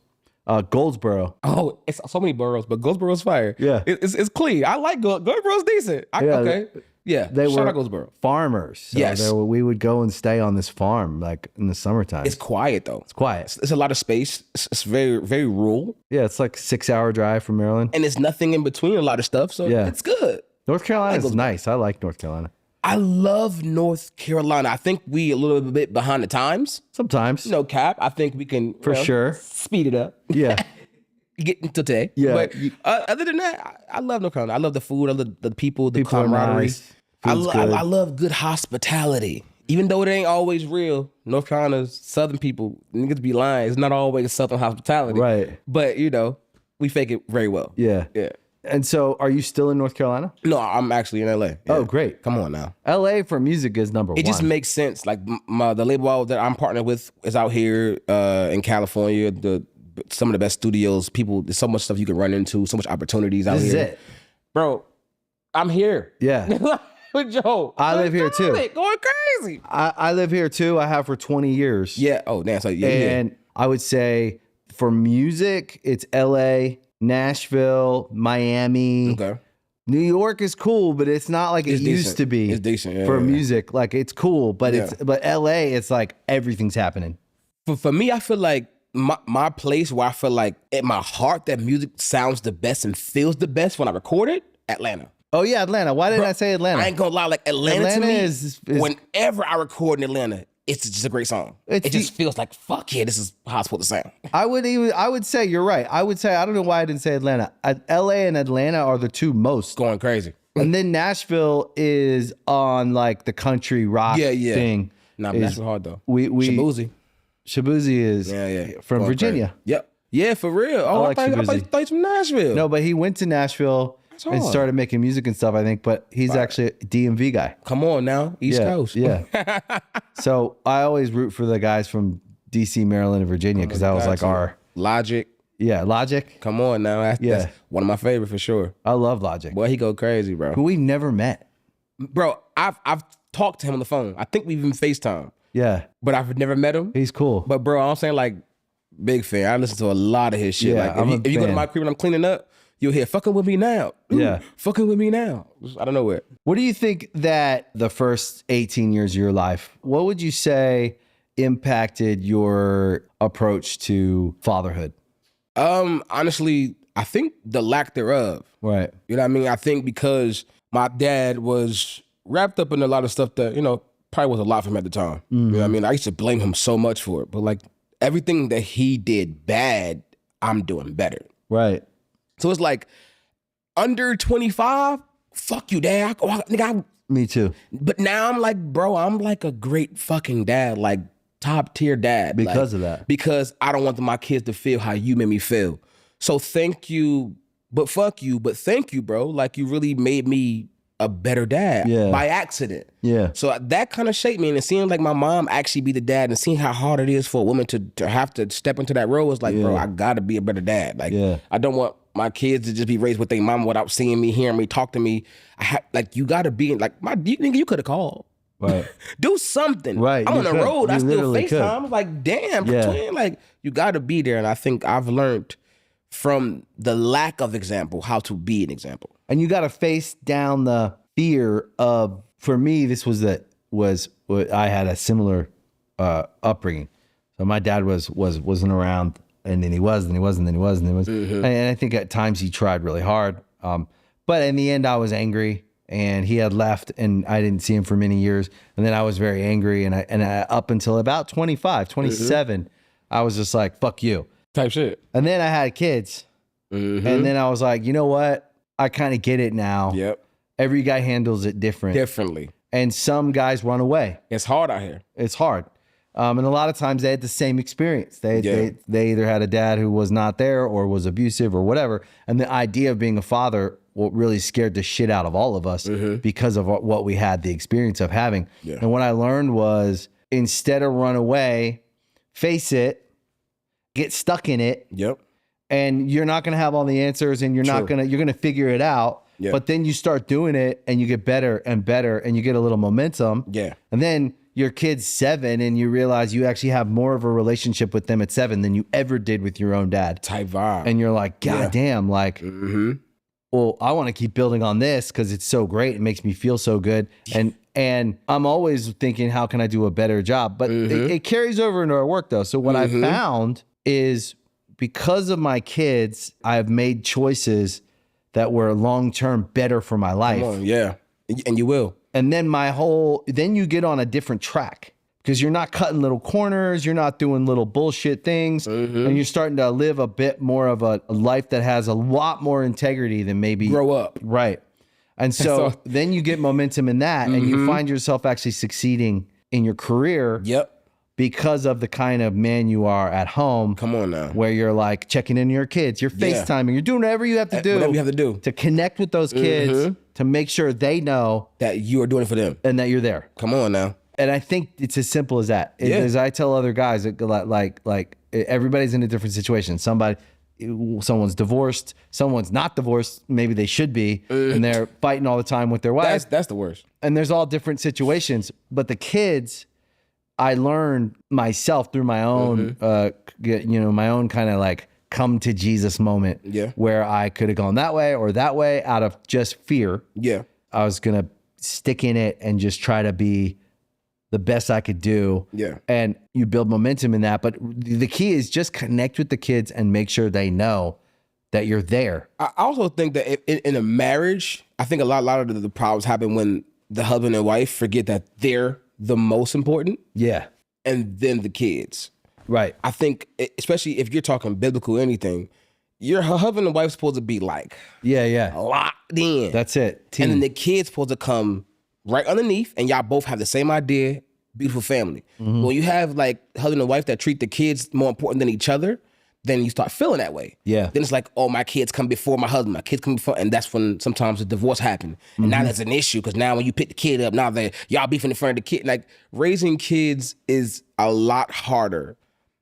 Speaker 1: Goldsboro.
Speaker 3: Oh, it's so many boroughs, but Goldsboro's fire. Yeah, it's clean. I like Goldsboro's decent. Okay. Yeah,
Speaker 1: they
Speaker 3: shout
Speaker 1: were
Speaker 3: out Goldsboro.
Speaker 1: Farmers. So
Speaker 3: yes,
Speaker 1: we would go and stay on this farm like in the summertime.
Speaker 3: It's quiet though.
Speaker 1: It's quiet.
Speaker 3: It's a lot of space. It's very, very rural.
Speaker 1: Yeah, it's like 6-hour drive from Maryland,
Speaker 3: and there's nothing in between a lot of stuff. So it's good.
Speaker 1: North Carolina is nice. I like North Carolina.
Speaker 3: I love North Carolina. I think we a little bit behind the times.
Speaker 1: Sometimes.
Speaker 3: No cap. I think we can
Speaker 1: for sure
Speaker 3: speed it up.
Speaker 1: Yeah.
Speaker 3: Get into today.
Speaker 1: Yeah.
Speaker 3: But other than that, I love North Carolina. I love the food. I love the people, the camaraderie. Nice. I love good hospitality. Even though it ain't always real, North Carolina's Southern people, niggas be lying. It's not always Southern hospitality.
Speaker 1: Right.
Speaker 3: But, we fake it very well.
Speaker 1: Yeah.
Speaker 3: Yeah.
Speaker 1: And so are you still in North Carolina?
Speaker 3: No, I'm actually in LA. Yeah.
Speaker 1: Oh, great.
Speaker 3: Come on now.
Speaker 1: LA for music is number one.
Speaker 3: It just makes sense. Like the label that I'm partnered with is out here in California. Some of the best studios, people, there's so much stuff you can run into, so much opportunities out here. This is it. Bro, I'm here.
Speaker 1: Yeah.
Speaker 3: Joe,
Speaker 1: I live here too.
Speaker 3: Going crazy.
Speaker 1: I live here too. I have for 20 years.
Speaker 3: Yeah. Oh, damn. So
Speaker 1: and I would say for music, it's LA, Nashville, Miami.
Speaker 3: Okay.
Speaker 1: New York is cool, but it's not like it used to be.
Speaker 3: It's decent
Speaker 1: for music. Like it's cool, but but LA, it's like everything's happening.
Speaker 3: For me, I feel like my place where I feel like in my heart that music sounds the best and feels the best when I record it, Atlanta.
Speaker 1: Oh yeah, Atlanta. Why didn't I say Atlanta?
Speaker 3: I ain't gonna lie, like Atlanta to me, is whenever I record in Atlanta, it's just a great song. It just feels like, fuck yeah, this is how it's supposed to sound.
Speaker 1: I would say you're right. I would say, I don't know why I didn't say Atlanta. LA and Atlanta are the two most.
Speaker 3: Going crazy.
Speaker 1: And then Nashville is on like the country rock thing.
Speaker 3: Nah, Nashville hard though.
Speaker 1: Shabuzi is from
Speaker 3: Going
Speaker 1: Virginia.
Speaker 3: Crazy. Yep. Yeah, for real. Oh, I thought he's from Nashville.
Speaker 1: No, but he went to Nashville and started making music and stuff, I think. But he's actually a DMV guy.
Speaker 3: Come on now. East Coast.
Speaker 1: Yeah. So I always root for the guys from DC, Maryland, and Virginia because that was like our...
Speaker 3: Logic.
Speaker 1: Yeah, Logic.
Speaker 3: Come on now. That's one of my favorites for sure.
Speaker 1: I love Logic.
Speaker 3: Boy, he go crazy, bro.
Speaker 1: But we've never met.
Speaker 3: Bro, I've talked to him on the phone. I think we've even FaceTime.
Speaker 1: Yeah.
Speaker 3: But I've never met him.
Speaker 1: He's cool.
Speaker 3: But bro, I'm saying like, big fan. I listen to a lot of his shit.
Speaker 1: Yeah,
Speaker 3: like if you go to my crib when I'm cleaning up, you'll hear fucking with me now. Ooh, fucking with me now. I don't know where.
Speaker 1: What do you think that the first 18 years of your life, what would you say impacted your approach to fatherhood?
Speaker 3: Honestly, I think the lack thereof.
Speaker 1: Right.
Speaker 3: You know what I mean? I think because my dad was wrapped up in a lot of stuff that, probably was a lot for him at the time. You know what I mean? I used to blame him so much for it. But like everything that he did bad, I'm doing better.
Speaker 1: Right.
Speaker 3: So it's like under 25, fuck you, dad.
Speaker 1: Me too.
Speaker 3: But now I'm like, bro, I'm like a great fucking dad, like top tier dad.
Speaker 1: Because of that.
Speaker 3: Because I don't want my kids to feel how you made me feel. So thank you, but fuck you, but thank you, bro. Like you really made me a better dad by accident.
Speaker 1: Yeah.
Speaker 3: So that kind of shaped me, and it seemed like my mom actually be the dad, and seeing how hard it is for a woman to have to step into that role is like, bro, I gotta be a better dad. Like I don't want my kids to just be raised with their mom without seeing me, hearing me, talk to me. You gotta be like you could have called.
Speaker 1: Right.
Speaker 3: Do something.
Speaker 1: Right.
Speaker 3: I'm on the road. I still
Speaker 1: literally
Speaker 3: FaceTime. I'm like, damn, twin, like you gotta be there. And I think I've learned from the lack of example how to be an example.
Speaker 1: And you got to face down the fear of, for me, this was I had a similar upbringing. So my dad wasn't around, and then he was, and he wasn't, and he was, and he was. And I think at times he tried really hard. But in the end, I was angry, and he had left, and I didn't see him for many years. And then I was very angry, and I up until about 25, 27, I was just like, fuck you.
Speaker 3: Type shit.
Speaker 1: And then I had kids. And then I was like, you know what? I kind of get it now.
Speaker 3: Yep.
Speaker 1: Every guy handles it differently. And some guys run away.
Speaker 3: It's hard out here.
Speaker 1: It's hard. And a lot of times they had the same experience. They either had a dad who was not there or was abusive or whatever. And the idea of being a father really scared the shit out of all of us because of what we had the experience of having. Yeah. And what I learned was, instead of run away, face it, get stuck in it.
Speaker 3: Yep.
Speaker 1: And you're not going to have all the answers, and you're going to figure it out. Yep. But then you start doing it, and you get better and better, and you get a little momentum.
Speaker 3: Yeah.
Speaker 1: And then your kid's 7, and you realize you actually have more of a relationship with them at 7 than you ever did with your own dad.
Speaker 3: Type vibe.
Speaker 1: And you're like, God damn, like, well, I want to keep building on this because it's so great. It makes me feel so good. And I'm always thinking, how can I do a better job? But it carries over into our work, though. So what I found is, because of my kids, I've made choices that were long-term better for my life.
Speaker 3: Yeah. And you will.
Speaker 1: And then then you get on a different track, because you're not cutting little corners. You're not doing little bullshit things. And you're starting to live a bit more of a life that has a lot more integrity than maybe
Speaker 3: grow up.
Speaker 1: Right. And so then you get momentum in that, and you find yourself actually succeeding in your career.
Speaker 3: Yep.
Speaker 1: Because of the kind of man you are at home.
Speaker 3: Come on now.
Speaker 1: Where you're like checking in your kids, you're FaceTiming, you're doing whatever you have to do.
Speaker 3: Whatever you have to do.
Speaker 1: To connect with those kids, to make sure they know
Speaker 3: that you are doing it for them. And
Speaker 1: that you're there.
Speaker 3: Come on now.
Speaker 1: And I think it's as simple as that. As I tell other guys, like everybody's in a different situation. Someone's divorced, someone's not divorced, maybe they should be, and they're fighting all the time with their wife.
Speaker 3: That's the worst.
Speaker 1: And there's all different situations. But the kids, I learned myself through my own, my own kind of like come to Jesus moment, where I could have gone that way or that way out of just fear.
Speaker 3: Yeah,
Speaker 1: I was gonna stick in it and just try to be the best I could do.
Speaker 3: Yeah,
Speaker 1: and you build momentum in that. But the key is just connect with the kids and make sure they know that you're there.
Speaker 3: I also think that in a marriage, I think a lot of the problems happen when the husband and wife forget that they're the most important.
Speaker 1: Yeah.
Speaker 3: And then the kids.
Speaker 1: Right.
Speaker 3: I think, especially if you're talking biblical or anything, your husband and wife supposed to be like, locked in.
Speaker 1: That's it. Team.
Speaker 3: And then the kids supposed to come right underneath, and y'all both have the same idea, beautiful family. When you have like husband and wife that treat the kids more important than each other, then you start feeling that way.
Speaker 1: Yeah.
Speaker 3: Then it's like, oh, my kids come before my husband. My kids come before, and that's when sometimes the divorce happen. And now there's an issue, because now when you pick the kid up, now y'all beefing in front of the kid. Like, raising kids is a lot harder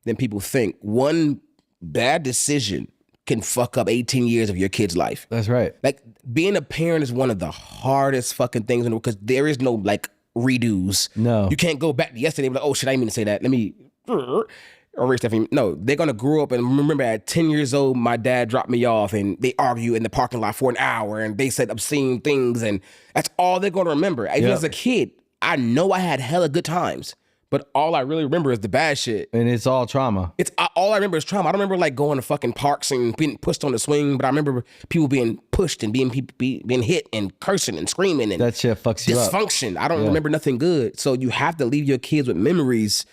Speaker 3: than people think. One bad decision can fuck up 18 years of your kid's life.
Speaker 1: That's right.
Speaker 3: Like, being a parent is one of the hardest fucking things, because there is no like redos.
Speaker 1: No.
Speaker 3: You can't go back to yesterday and be like, oh shit, I didn't mean to say that. Let me erase that from you. No, they're gonna grow up and remember at 10 years old, my dad dropped me off and they argue in the parking lot for an hour and they said obscene things, and that's all they're gonna remember. Even as a kid, I know I had hella good times, But all I really remember is the bad shit.
Speaker 1: And it's all trauma.
Speaker 3: All I remember is trauma. I don't remember like going to fucking parks and being pushed on the swing, but I remember people being pushed and being hit and cursing and screaming and
Speaker 1: that shit fucks you up.
Speaker 3: Dysfunction. I don't remember nothing good. So you have to leave your kids with memories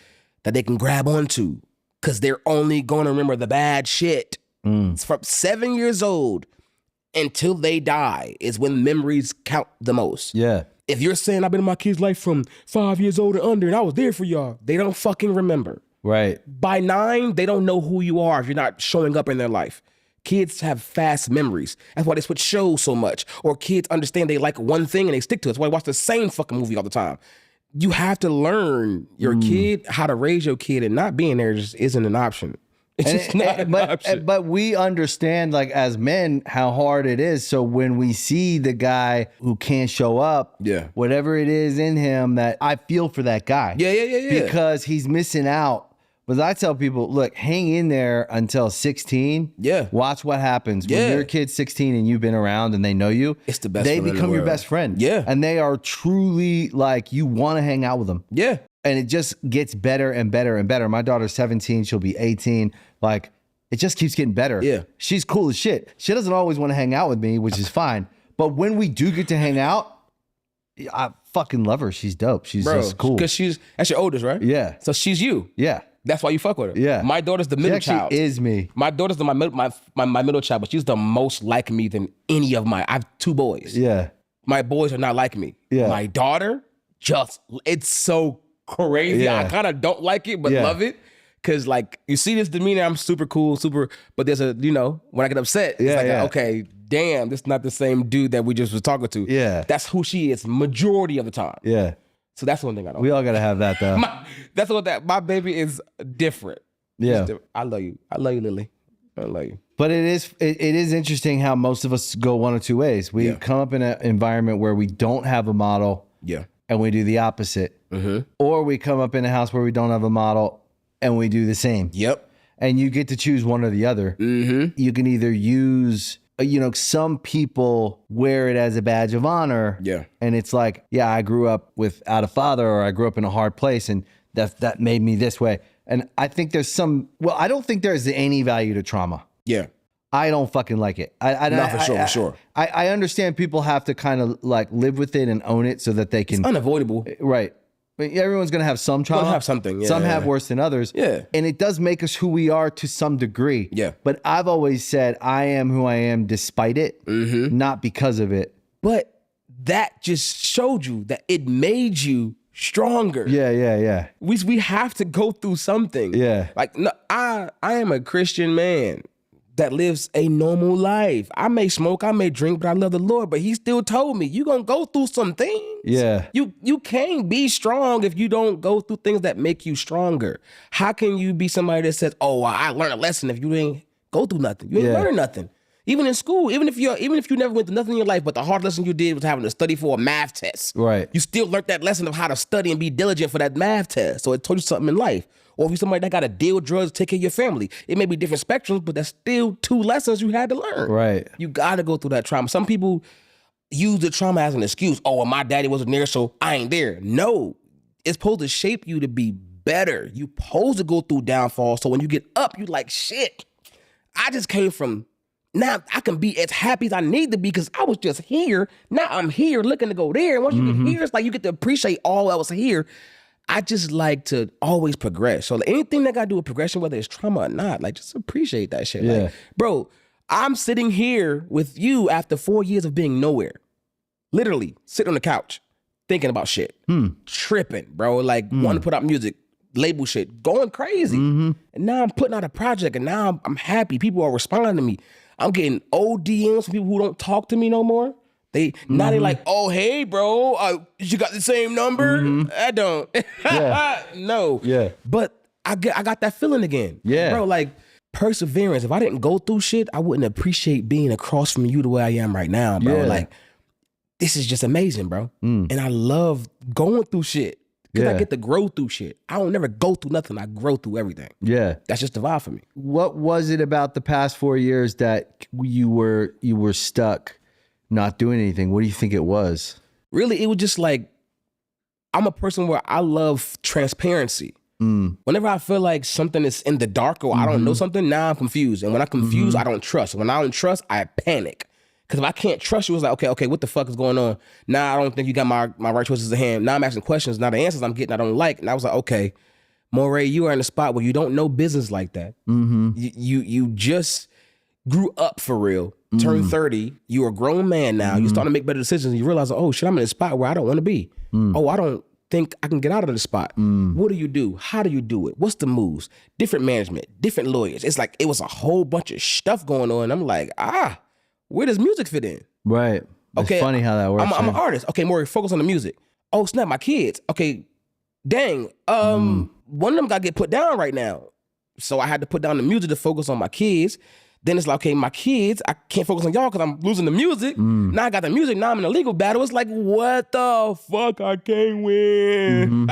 Speaker 3: that they can grab onto, because they're only going to remember the bad shit. It's from 7 years old until they die is when memories count the most.
Speaker 1: Yeah.
Speaker 3: If you're saying I've been in my kid's life from 5 years old and under and I was there for y'all, they don't fucking remember.
Speaker 1: Right.
Speaker 3: By 9, they don't know who you are if you're not showing up in their life. Kids have fast memories. That's why they switch shows so much. Or kids understand they like one thing and they stick to it. That's why they watch the same fucking movie all the time. You have to learn your kid, how to raise your kid, and not being there just isn't an option. It's just not an option.
Speaker 1: But we understand, like, as men, how hard it is. So when we see the guy who can't show up, whatever it is in him, that I feel for that guy.
Speaker 3: Yeah.
Speaker 1: Because he's missing out. But I tell people, look, hang in there until 16.
Speaker 3: Yeah.
Speaker 1: Watch what happens. When your kid's 16 and you've been around and they know you,
Speaker 3: it's the best
Speaker 1: they
Speaker 3: friend in the
Speaker 1: become your
Speaker 3: world.
Speaker 1: best friend.
Speaker 3: Yeah.
Speaker 1: And they are truly like, you want to hang out with them.
Speaker 3: Yeah.
Speaker 1: And it just gets better and better and better. My daughter's 17. She'll be 18. Like, it just keeps getting better.
Speaker 3: Yeah.
Speaker 1: She's cool as shit. She doesn't always want to hang out with me, which is fine. But when we do get to hang out, I fucking love her. She's dope. She's just cool.
Speaker 3: Because that's your oldest, right?
Speaker 1: Yeah.
Speaker 3: So she's you.
Speaker 1: Yeah.
Speaker 3: That's why you fuck with her.
Speaker 1: Yeah.
Speaker 3: My daughter's the middle
Speaker 1: She actually
Speaker 3: child.
Speaker 1: is me.
Speaker 3: My daughter's my middle child, but she's the most like me than any of I have 2 boys.
Speaker 1: Yeah.
Speaker 3: My boys are not like me.
Speaker 1: Yeah.
Speaker 3: My daughter, it's so crazy.
Speaker 1: Yeah.
Speaker 3: I kind of don't like it, but love it. Cause like, you see this demeanor, I'm super cool, but there's when I get upset, it's like, okay, damn, this is not the same dude that we just was talking to.
Speaker 1: Yeah.
Speaker 3: That's who she is majority of the time.
Speaker 1: Yeah.
Speaker 3: So that's one thing I don't
Speaker 1: We all got to have that, though.
Speaker 3: my baby is different.
Speaker 1: Yeah.
Speaker 3: I love you. I love you, Lily. I love you.
Speaker 1: But it is interesting how most of us go one of two ways. We come up in an environment where we don't have a model.
Speaker 3: Yeah.
Speaker 1: And we do the opposite. Or we come up in a house where we don't have a model and we do the same.
Speaker 3: Yep.
Speaker 1: And you get to choose one or the other. You can either use, some people wear it as a badge of honor.
Speaker 3: Yeah.
Speaker 1: And it's like, I grew up without a father, or I grew up in a hard place, and that made me this way. And I think I don't think there's any value to trauma.
Speaker 3: Yeah.
Speaker 1: I don't fucking like it.
Speaker 3: For sure.
Speaker 1: I understand people have to kind of like live with it and own it so that they can.
Speaker 3: It's unavoidable.
Speaker 1: Right. But everyone's going to have some trauma.
Speaker 3: Gonna have something. Yeah,
Speaker 1: some have worse than others.
Speaker 3: Yeah.
Speaker 1: And it does make us who we are to some degree.
Speaker 3: Yeah.
Speaker 1: But I've always said I am who I am despite it, not because of it.
Speaker 3: But that just showed you that it made you stronger.
Speaker 1: Yeah.
Speaker 3: We have to go through something.
Speaker 1: Yeah.
Speaker 3: Like, no, I am a Christian man that lives a normal life. I may smoke, I may drink, but I love the Lord. But he still told me, you're going to go through some things.
Speaker 1: Yeah.
Speaker 3: You can't be strong if you don't go through things that make you stronger. How can you be somebody that says, oh, I learned a lesson, if you ain't go through nothing? You ain't learn nothing. Even in school, even if you never went through nothing in your life, but the hard lesson you did was having to study for a math test.
Speaker 1: Right.
Speaker 3: You still learned that lesson of how to study and be diligent for that math test. So it told you something in life. Or if you're somebody that got to deal with drugs, take care of your family. It may be different spectrums, but that's still 2 lessons you had to learn.
Speaker 1: Right.
Speaker 3: You got to go through that trauma. Some people use the trauma as an excuse. Oh, well, my daddy wasn't there, so I ain't there. No, it's supposed to shape you to be better. You supposed to go through downfalls, so when you get up, you like, shit, I just came from, now I can be as happy as I need to be because I was just here. Now I'm here looking to go there. And once you get here, it's like you get to appreciate all that was here. I just like to always progress. So anything that got to do with progression, whether it's trauma or not, like just appreciate that shit.
Speaker 1: Yeah.
Speaker 3: Like, bro, I'm sitting here with you after 4 years of being nowhere. Literally sitting on the couch, thinking about shit. Tripping, bro. Like wanting to put out music, label shit, going crazy. And now I'm putting out a project and now I'm happy. People are responding to me. I'm getting old DMs from people who don't talk to me no more. Now they like, oh, hey, bro, you got the same number? I don't. No.
Speaker 1: Yeah.
Speaker 3: But I got that feeling again.
Speaker 1: Yeah.
Speaker 3: Bro, like perseverance. If I didn't go through shit, I wouldn't appreciate being across from you the way I am right now, bro.
Speaker 1: Yeah.
Speaker 3: Like, this is just amazing, bro. And I love going through shit because I get to grow through shit. I don't never go through nothing. I grow through everything.
Speaker 1: Yeah.
Speaker 3: That's just the vibe for me.
Speaker 1: What was it about the past 4 years that you were stuck not doing anything? What do you think it was?
Speaker 3: Really, it was just like I'm a person where I love transparency. Whenever I feel like something is in the dark or I don't know something, now I'm confused. And when I'm confused, I don't trust. When I don't trust, I panic. Because if I can't trust you, it's like, okay, what the fuck is going on? Now I don't think you got my right choices in hand. Now I'm asking questions. Now the answers I'm getting I don't like. And I was like, okay, Morray, you are in a spot where you don't know business like that. You just grew up for real. Turned 30. You're a grown man now. You're starting to make better decisions. And you realize, oh shit, I'm in a spot where I don't want to be. Oh, I don't think I can get out of the spot. What do you do? How do you do it? What's the moves? Different management, different lawyers. It's like it was a whole bunch of stuff going on. I'm like, where does music fit in?
Speaker 1: Right. Okay. It's funny how that works.
Speaker 3: I'm an artist. Okay, Morray, focus on the music. Oh, snap, my kids. Okay, dang. One of them got to get put down right now. So I had to put down the music to focus on my kids. Then it's like, okay, my kids, I can't focus on y'all because I'm losing the music. Now I got the music. Now I'm in a legal battle. It's like, what the fuck? I can't win.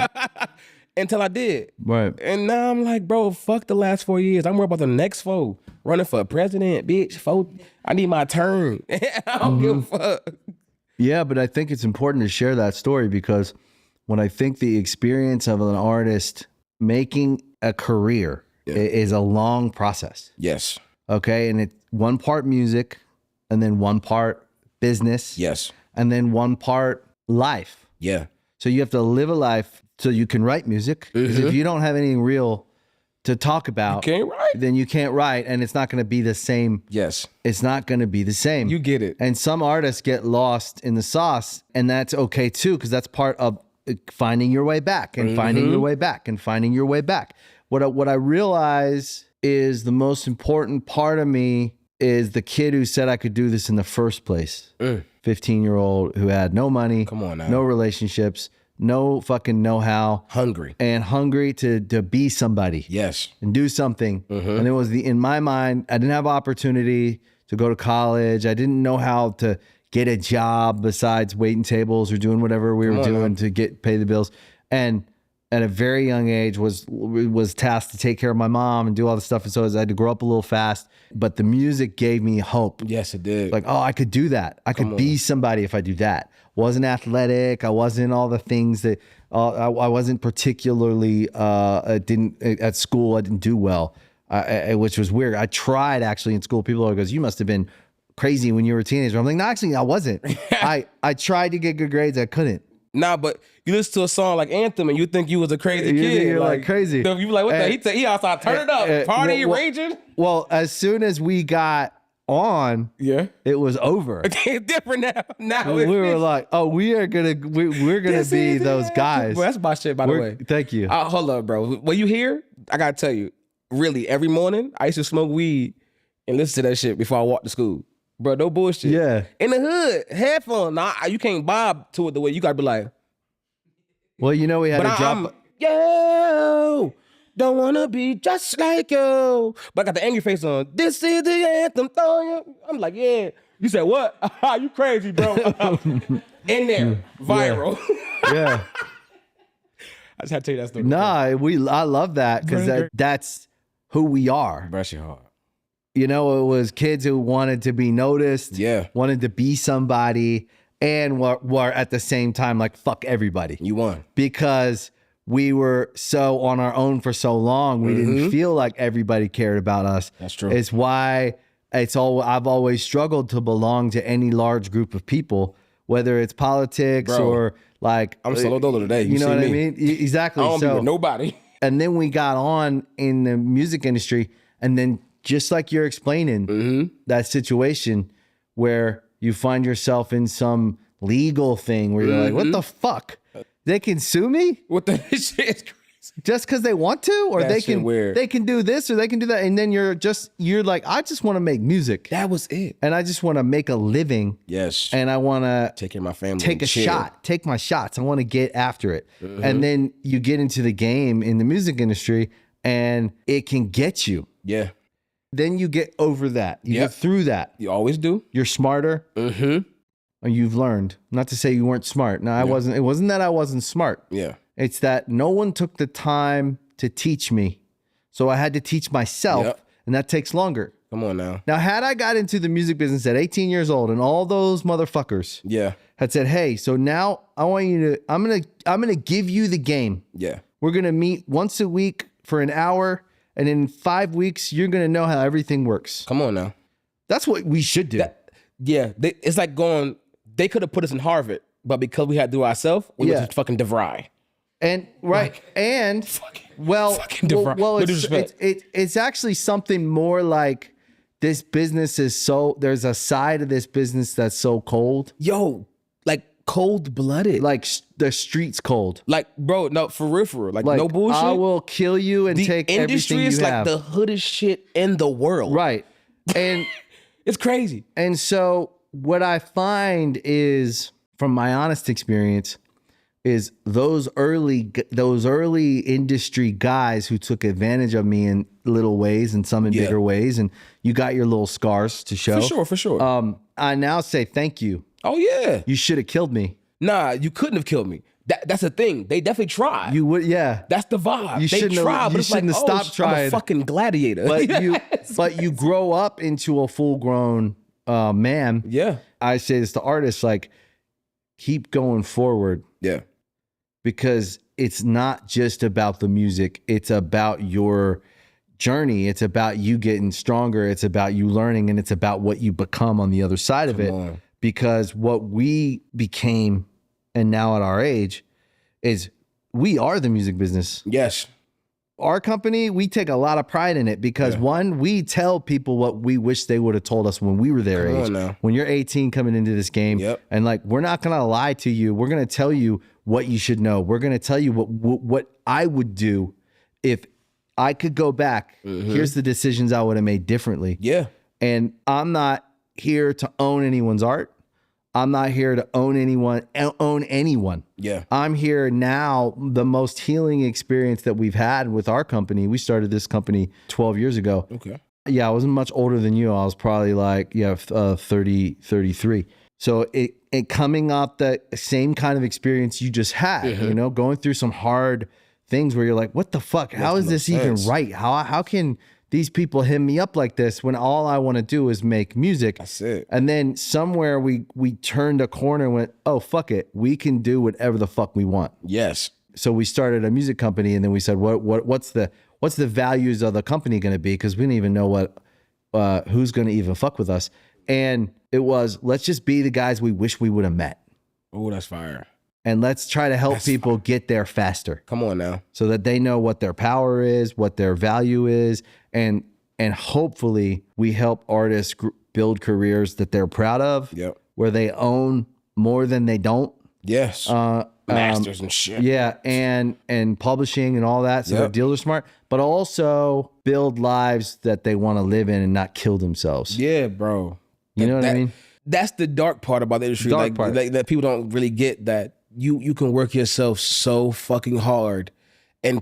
Speaker 3: Until I did.
Speaker 1: Right.
Speaker 3: And now I'm like, bro, fuck the last 4 years. I'm worried about the next 4. Running for president, bitch. I need my turn. I don't give a fuck.
Speaker 1: Yeah, but I think it's important to share that story because when I think the experience of an artist making a career is a long process.
Speaker 3: Yes.
Speaker 1: Okay, and it's one part music, and then one part business.
Speaker 3: Yes.
Speaker 1: And then one part life.
Speaker 3: Yeah.
Speaker 1: So you have to live a life so you can write music. Because if you don't have anything real to talk about,
Speaker 3: you can't write.
Speaker 1: Then you can't write, and it's not going to be the same.
Speaker 3: Yes.
Speaker 1: It's not going to be the same.
Speaker 3: You get it.
Speaker 1: And some artists get lost in the sauce, and that's okay too, because that's part of finding your way back and finding your way back and finding your way back. What I realize is the most important part of me is the kid who said I could do this in the first place. 15-year-old who had no money,
Speaker 3: come on now,
Speaker 1: no relationships, no fucking know-how, hungry to be somebody.
Speaker 3: Yes.
Speaker 1: And do something. And it was in my mind, I didn't have opportunity to go to college. I didn't know how to get a job besides waiting tables or doing whatever we were doing to pay the bills. And at a very young age was tasked to take care of my mom and do all this stuff. And so I had to grow up a little fast, but the music gave me hope.
Speaker 3: Yes, it did.
Speaker 1: Like, oh, I could do that. I could be somebody if I do that. Wasn't athletic. I wasn't all the things that I wasn't particularly, at school, I didn't do well, which was weird. I tried actually in school. People always goes, you must have been crazy when you were a teenager. I'm like, no, actually I wasn't. I tried to get good grades. I couldn't.
Speaker 3: Nah, but you listen to a song like Anthem and you think you was a crazy kid.
Speaker 1: You're like crazy.
Speaker 3: You be like, what the? He outside, turn it up. Party raging.
Speaker 1: Well, as soon as we got on, it was over.
Speaker 3: It's different now. Now
Speaker 1: we were like, oh, we're gonna be those guys.
Speaker 3: Well, that's my shit, by the way.
Speaker 1: Thank you.
Speaker 3: Hold up, bro. When you hear, I gotta tell you, really, every morning I used to smoke weed and listen to that shit before I walked to school. Bro, no bullshit.
Speaker 1: Yeah.
Speaker 3: In the hood, headphones. Nah, you can't bob to it the way you gotta be like.
Speaker 1: Well, you know we had to drop.
Speaker 3: Yo, don't wanna be just like you. But I got the angry face on. This is the anthem. I'm like, yeah. You said what? You crazy, bro. In there, viral.
Speaker 1: Yeah.
Speaker 3: I just had to tell you that story.
Speaker 1: Nah, I love that because that's who we are.
Speaker 3: Bless your heart.
Speaker 1: You know, it was kids who wanted to be noticed, wanted to be somebody, and were at the same time like, fuck everybody.
Speaker 3: You won.
Speaker 1: Because we were so on our own for so long, we didn't feel like everybody cared about us.
Speaker 3: That's true.
Speaker 1: It's why I've always struggled to belong to any large group of people, whether it's politics or like...
Speaker 3: I'm solo dolo today.
Speaker 1: You know what I mean? Exactly.
Speaker 3: I don't be with nobody.
Speaker 1: And then we got on in the music industry, and then just like you're explaining that situation where you find yourself in some legal thing where you're like, what the fuck? They can sue me?
Speaker 3: What the shit is crazy.
Speaker 1: Just because they want to? Or
Speaker 3: they
Speaker 1: can do this or they can do that. And then you're like, I just want to make music.
Speaker 3: That was it.
Speaker 1: And I just want to make a living.
Speaker 3: Yes.
Speaker 1: And I want to
Speaker 3: take care of my family.
Speaker 1: Take a shot. Take my shots. I want to get after it. And then you get into the game in the music industry and it can get you.
Speaker 3: Yeah.
Speaker 1: Then you get over that. You get through that.
Speaker 3: You always do.
Speaker 1: You're smarter. And you've learned. Not to say you weren't smart. No, I wasn't. It wasn't that I wasn't smart.
Speaker 3: Yeah.
Speaker 1: It's that no one took the time to teach me. So I had to teach myself, and that takes longer.
Speaker 3: Come on now.
Speaker 1: Now, had I got into the music business at 18 years old and all those motherfuckers had said, hey, so now I want you to, I'm gonna give you the game.
Speaker 3: Yeah.
Speaker 1: We're gonna meet once a week for an hour, and in 5 weeks, you're gonna know how everything works.
Speaker 3: Come on now.
Speaker 1: That's what we should do.
Speaker 3: It's like they could have put us in Harvard, but because we had to do it ourselves, we went to fucking DeVry.
Speaker 1: And it's actually something more like this business is there's a side of this business that's so cold.
Speaker 3: Yo, like cold-blooded.
Speaker 1: Like the street's cold.
Speaker 3: Like, bro, no, for real. Like no bullshit.
Speaker 1: I will kill you and take everything you have. The industry is
Speaker 3: like the hoodest shit in the world.
Speaker 1: Right. And
Speaker 3: it's crazy.
Speaker 1: And so what I find is, from my honest experience, is those early industry guys who took advantage of me in little ways and some in bigger ways, and you got your little scars to show.
Speaker 3: For sure.
Speaker 1: I now say thank you.
Speaker 3: Oh yeah.
Speaker 1: You should have killed me.
Speaker 3: Nah, you couldn't have killed me. That's the thing. They definitely tried.
Speaker 1: You would, yeah.
Speaker 3: That's the vibe.
Speaker 1: You
Speaker 3: they tried, but it's like,
Speaker 1: stopped trying.
Speaker 3: I'm a fucking gladiator.
Speaker 1: But you grow up into a full-grown man.
Speaker 3: Yeah.
Speaker 1: I say this to artists, like, keep going forward.
Speaker 3: Yeah.
Speaker 1: Because it's not just about the music. It's about your journey. It's about you getting stronger. It's about you learning, and it's about what you become on the other side of it. Because what we became, and now at our age, is we are the music business.
Speaker 3: Yes.
Speaker 1: Our company, we take a lot of pride in it because one, we tell people what we wish they would have told us when we were their age. When you're 18 coming into this game, and like, we're not going to lie to you. We're going to tell you what you should know. We're going to tell you what I would do if I could go back. Here's the decisions I would have made differently.
Speaker 3: Yeah.
Speaker 1: And I'm not here to own anyone's art. I'm not here to own anyone.
Speaker 3: Yeah.
Speaker 1: I'm here now. The most healing experience that we've had with our company. We started this company 12 years ago.
Speaker 3: Okay.
Speaker 1: Yeah, I wasn't much older than you. I was probably like 30, 33. So it coming off the same kind of experience you just had, you know, going through some hard things where you're like, what the fuck? How is this even right? How can these people hit me up like this when all I want to do is make music?
Speaker 3: That's it.
Speaker 1: And then somewhere we turned a corner and went, oh, fuck it. We can do whatever the fuck we want.
Speaker 3: Yes.
Speaker 1: So we started a music company, and then we said, what's the values of the company going to be? Because we didn't even know who's going to even fuck with us. And it was, let's just be the guys we wish we would have met.
Speaker 3: Oh, that's fire.
Speaker 1: And let's try to help people get there faster.
Speaker 3: Come on now.
Speaker 1: So that they know what their power is, what their value is, and hopefully we help artists build careers that they're proud of, where they own more than they don't.
Speaker 3: Yes. Masters and shit.
Speaker 1: Yeah, and publishing and all that, so their deals are smart, but also build lives that they want to live in and not kill themselves.
Speaker 3: Yeah, bro.
Speaker 1: You know what I mean?
Speaker 3: That's the dark part about the industry. Like that people don't really get, that you can work yourself so fucking hard and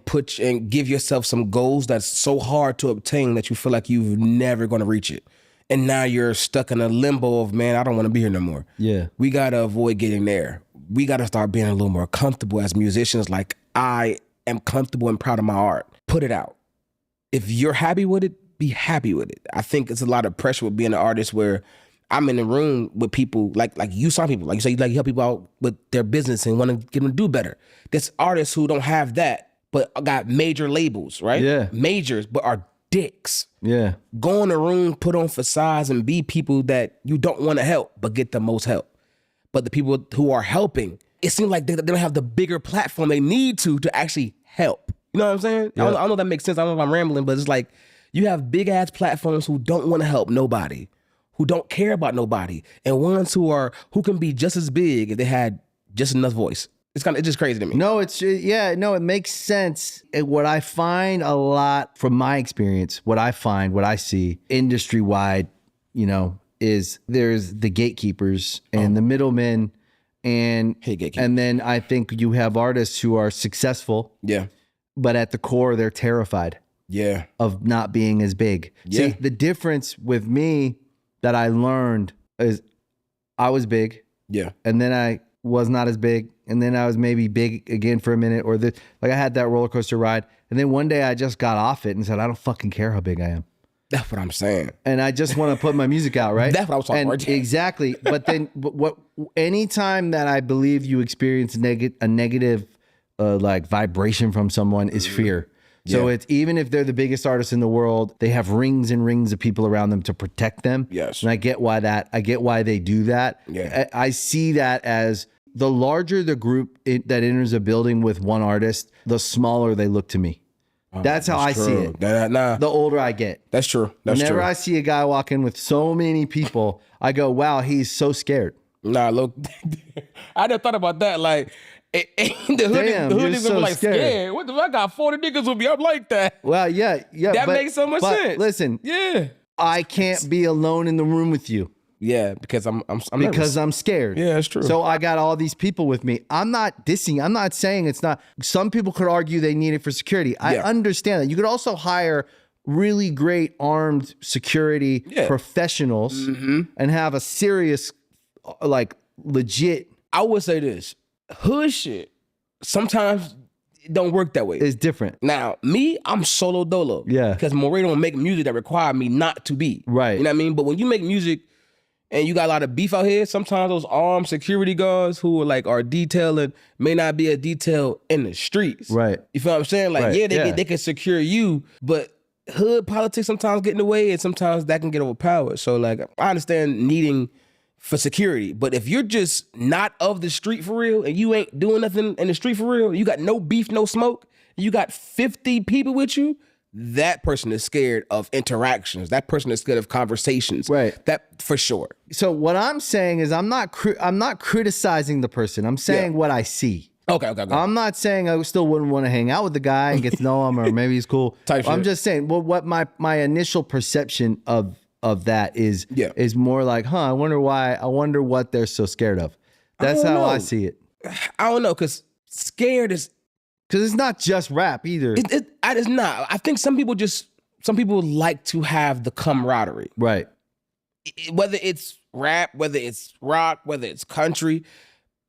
Speaker 3: give yourself some goals that's so hard to obtain that you feel like you're never going to reach it. And now you're stuck in a limbo of, man, I don't want to be here no more.
Speaker 1: Yeah.
Speaker 3: We got to avoid getting there. We got to start being a little more comfortable as musicians. Like, I am comfortable and proud of my art. Put it out. If you're happy with it, be happy with it. I think it's a lot of pressure with being an artist where I'm in the room with people like you saw people, like you say, you help people out with their business and want to get them to do better. There's artists who don't have that, but got major labels, right?
Speaker 1: Yeah.
Speaker 3: Majors, but are dicks.
Speaker 1: Yeah.
Speaker 3: Go in the room, put on facades, and be people that you don't want to help, but get the most help. But the people who are helping, it seems like they don't have the bigger platform they need to actually help. You know what I'm saying? Yeah. I don't know if that makes sense. I don't know if I'm rambling, but it's like you have big ass platforms who don't want to help nobody, who don't care about nobody, and ones who can be just as big if they had just enough voice. It's just crazy to me.
Speaker 1: No, it makes sense. What I find a lot from my experience, what I see industry wide, is there's the gatekeepers and the middlemen, and then I think you have artists who are successful.
Speaker 3: Yeah.
Speaker 1: But at the core, they're terrified.
Speaker 3: Yeah.
Speaker 1: Of not being as big.
Speaker 3: Yeah.
Speaker 1: See, the difference with me that I learned is I was big.
Speaker 3: Yeah.
Speaker 1: And then I was not as big. And then I was maybe big again for a minute, I had that roller coaster ride. And then one day I just got off it and said, I don't fucking care how big I am.
Speaker 3: That's what I'm saying.
Speaker 1: And I just want to put my music out, right?
Speaker 3: That's what I was talking about.
Speaker 1: Exactly. But then anytime that I believe you experience a negative like vibration from someone is fear. So it's even if they're the biggest artist in the world, they have rings and rings of people around them to protect them.
Speaker 3: Yes.
Speaker 1: And I get why they do that.
Speaker 3: Yeah.
Speaker 1: I see that as the larger the group that enters a building with one artist, the smaller they look to me. That's how I see it. The older I get.
Speaker 3: That's true.
Speaker 1: Whenever I see a guy walk in with so many people, I go, wow, he's so scared.
Speaker 3: Nah, look, I never thought about that. Like, the hood niggas
Speaker 1: so
Speaker 3: be like scared. What the fuck? I got 40 niggas with me. I'm like that.
Speaker 1: Well, yeah.
Speaker 3: That makes so much sense.
Speaker 1: Listen, I can't be alone in the room with you.
Speaker 3: Yeah, because I'm
Speaker 1: because
Speaker 3: nervous.
Speaker 1: I'm scared.
Speaker 3: Yeah, that's true.
Speaker 1: So I got all these people with me. I'm not dissing. I'm not saying it's not. Some people could argue they need it for security. I understand that. You could also hire really great armed security professionals and have a serious, like legit.
Speaker 3: I would say this. Hood shit sometimes it don't work that way.
Speaker 1: It's different.
Speaker 3: Now, me, I'm solo dolo.
Speaker 1: Yeah.
Speaker 3: Because Morray don't make music that require me not to be.
Speaker 1: Right.
Speaker 3: You know what I mean? But when you make music and you got a lot of beef out here, sometimes those armed security guards who are detailing may not be a detail in the streets.
Speaker 1: Right.
Speaker 3: You feel what I'm saying? Like, they can secure you, but hood politics sometimes get in the way and sometimes that can get overpowered. So like, I understand needing for security, but if you're just not of the street for real and you ain't doing nothing in the street for real, you got no beef, no smoke, you got 50 people with you, that person is scared of interactions. That person is scared of conversations.
Speaker 1: Right.
Speaker 3: That for sure.
Speaker 1: So what I'm saying is I'm not criticizing the person. I'm saying what I see.
Speaker 3: Okay.
Speaker 1: I'm not saying I still wouldn't want to hang out with the guy and get to know him or maybe he's cool. I'm just saying, well, what my initial perception of that is more like, I wonder what they're so scared of. That's how I see it.
Speaker 3: I don't know, because scared is...
Speaker 1: Because it's not just rap either.
Speaker 3: It's not. I think some people like to have the camaraderie.
Speaker 1: Right.
Speaker 3: Whether it's rap, whether it's rock, whether it's country,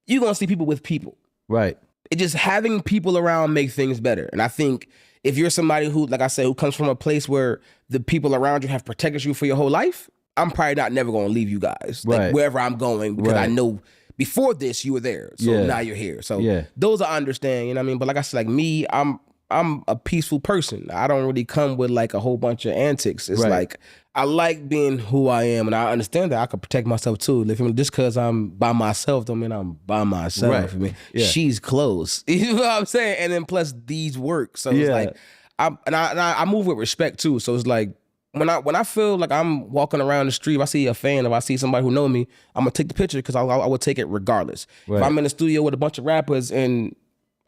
Speaker 3: you're going to see people with people.
Speaker 1: Right.
Speaker 3: It just having people around make things better. And I think if you're somebody who, like I said, who comes from a place where the people around you have protected you for your whole life, I'm probably never going to leave you guys. Like wherever I'm going, because I know before this you were there. So now you're here. So those I understand, you know what I mean? But like I said, like me, I'm a peaceful person. I don't really come with like a whole bunch of antics. It's like, I like being who I am, and I understand that I can protect myself too. Just because I'm by myself don't mean I'm by myself.
Speaker 1: Right.
Speaker 3: I mean, she's close. You know what I'm saying? And then plus these work. So it's like, I move with respect too. So it's like, when I feel like I'm walking around the street, if I see a fan, if I see somebody who know me, I'm gonna take the picture because I would take it regardless. Right. If I'm in the studio with a bunch of rappers and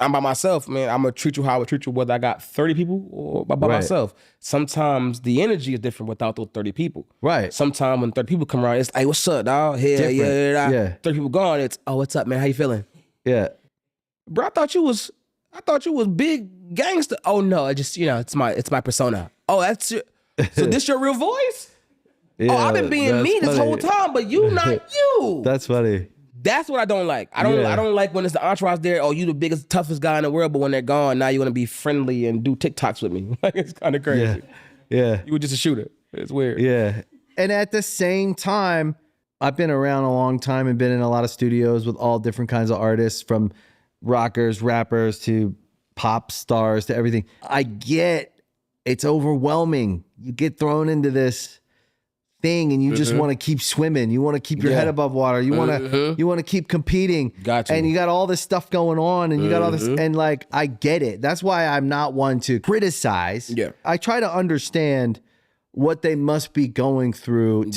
Speaker 3: I'm by myself, man, I'm gonna treat you how I would treat you whether I got 30 people or by myself. Sometimes the energy is different without those 30 people. Right. Sometimes when 30 people come around, it's like, what's up, dog? Yeah. 30 people gone, it's, oh, what's up, man? How you feeling? Yeah. Bro, I thought you was big gangster. Oh no, it's my persona. Oh, that's your... So this your real voice? Yeah, I've been being me this whole time, but you not you.
Speaker 1: That's funny.
Speaker 3: That's what I don't like. I don't like when it's the entourage there. Oh, you the biggest, toughest guy in the world, but when they're gone, now you want to be friendly and do TikToks with me. Like, it's kind of crazy. Yeah. You were just a shooter. It's weird.
Speaker 1: Yeah. And at the same time, I've been around a long time and been in a lot of studios with all different kinds of artists, from rockers, rappers to pop stars to everything. I get it's overwhelming. You get thrown into this thing and you just want to keep swimming. You want to keep your head above water. You want to keep competing. Gotcha. And you got all this stuff going on and you got all this, and like, I get it. That's why I'm not one to criticize. Yeah. I try to understand what they must be going through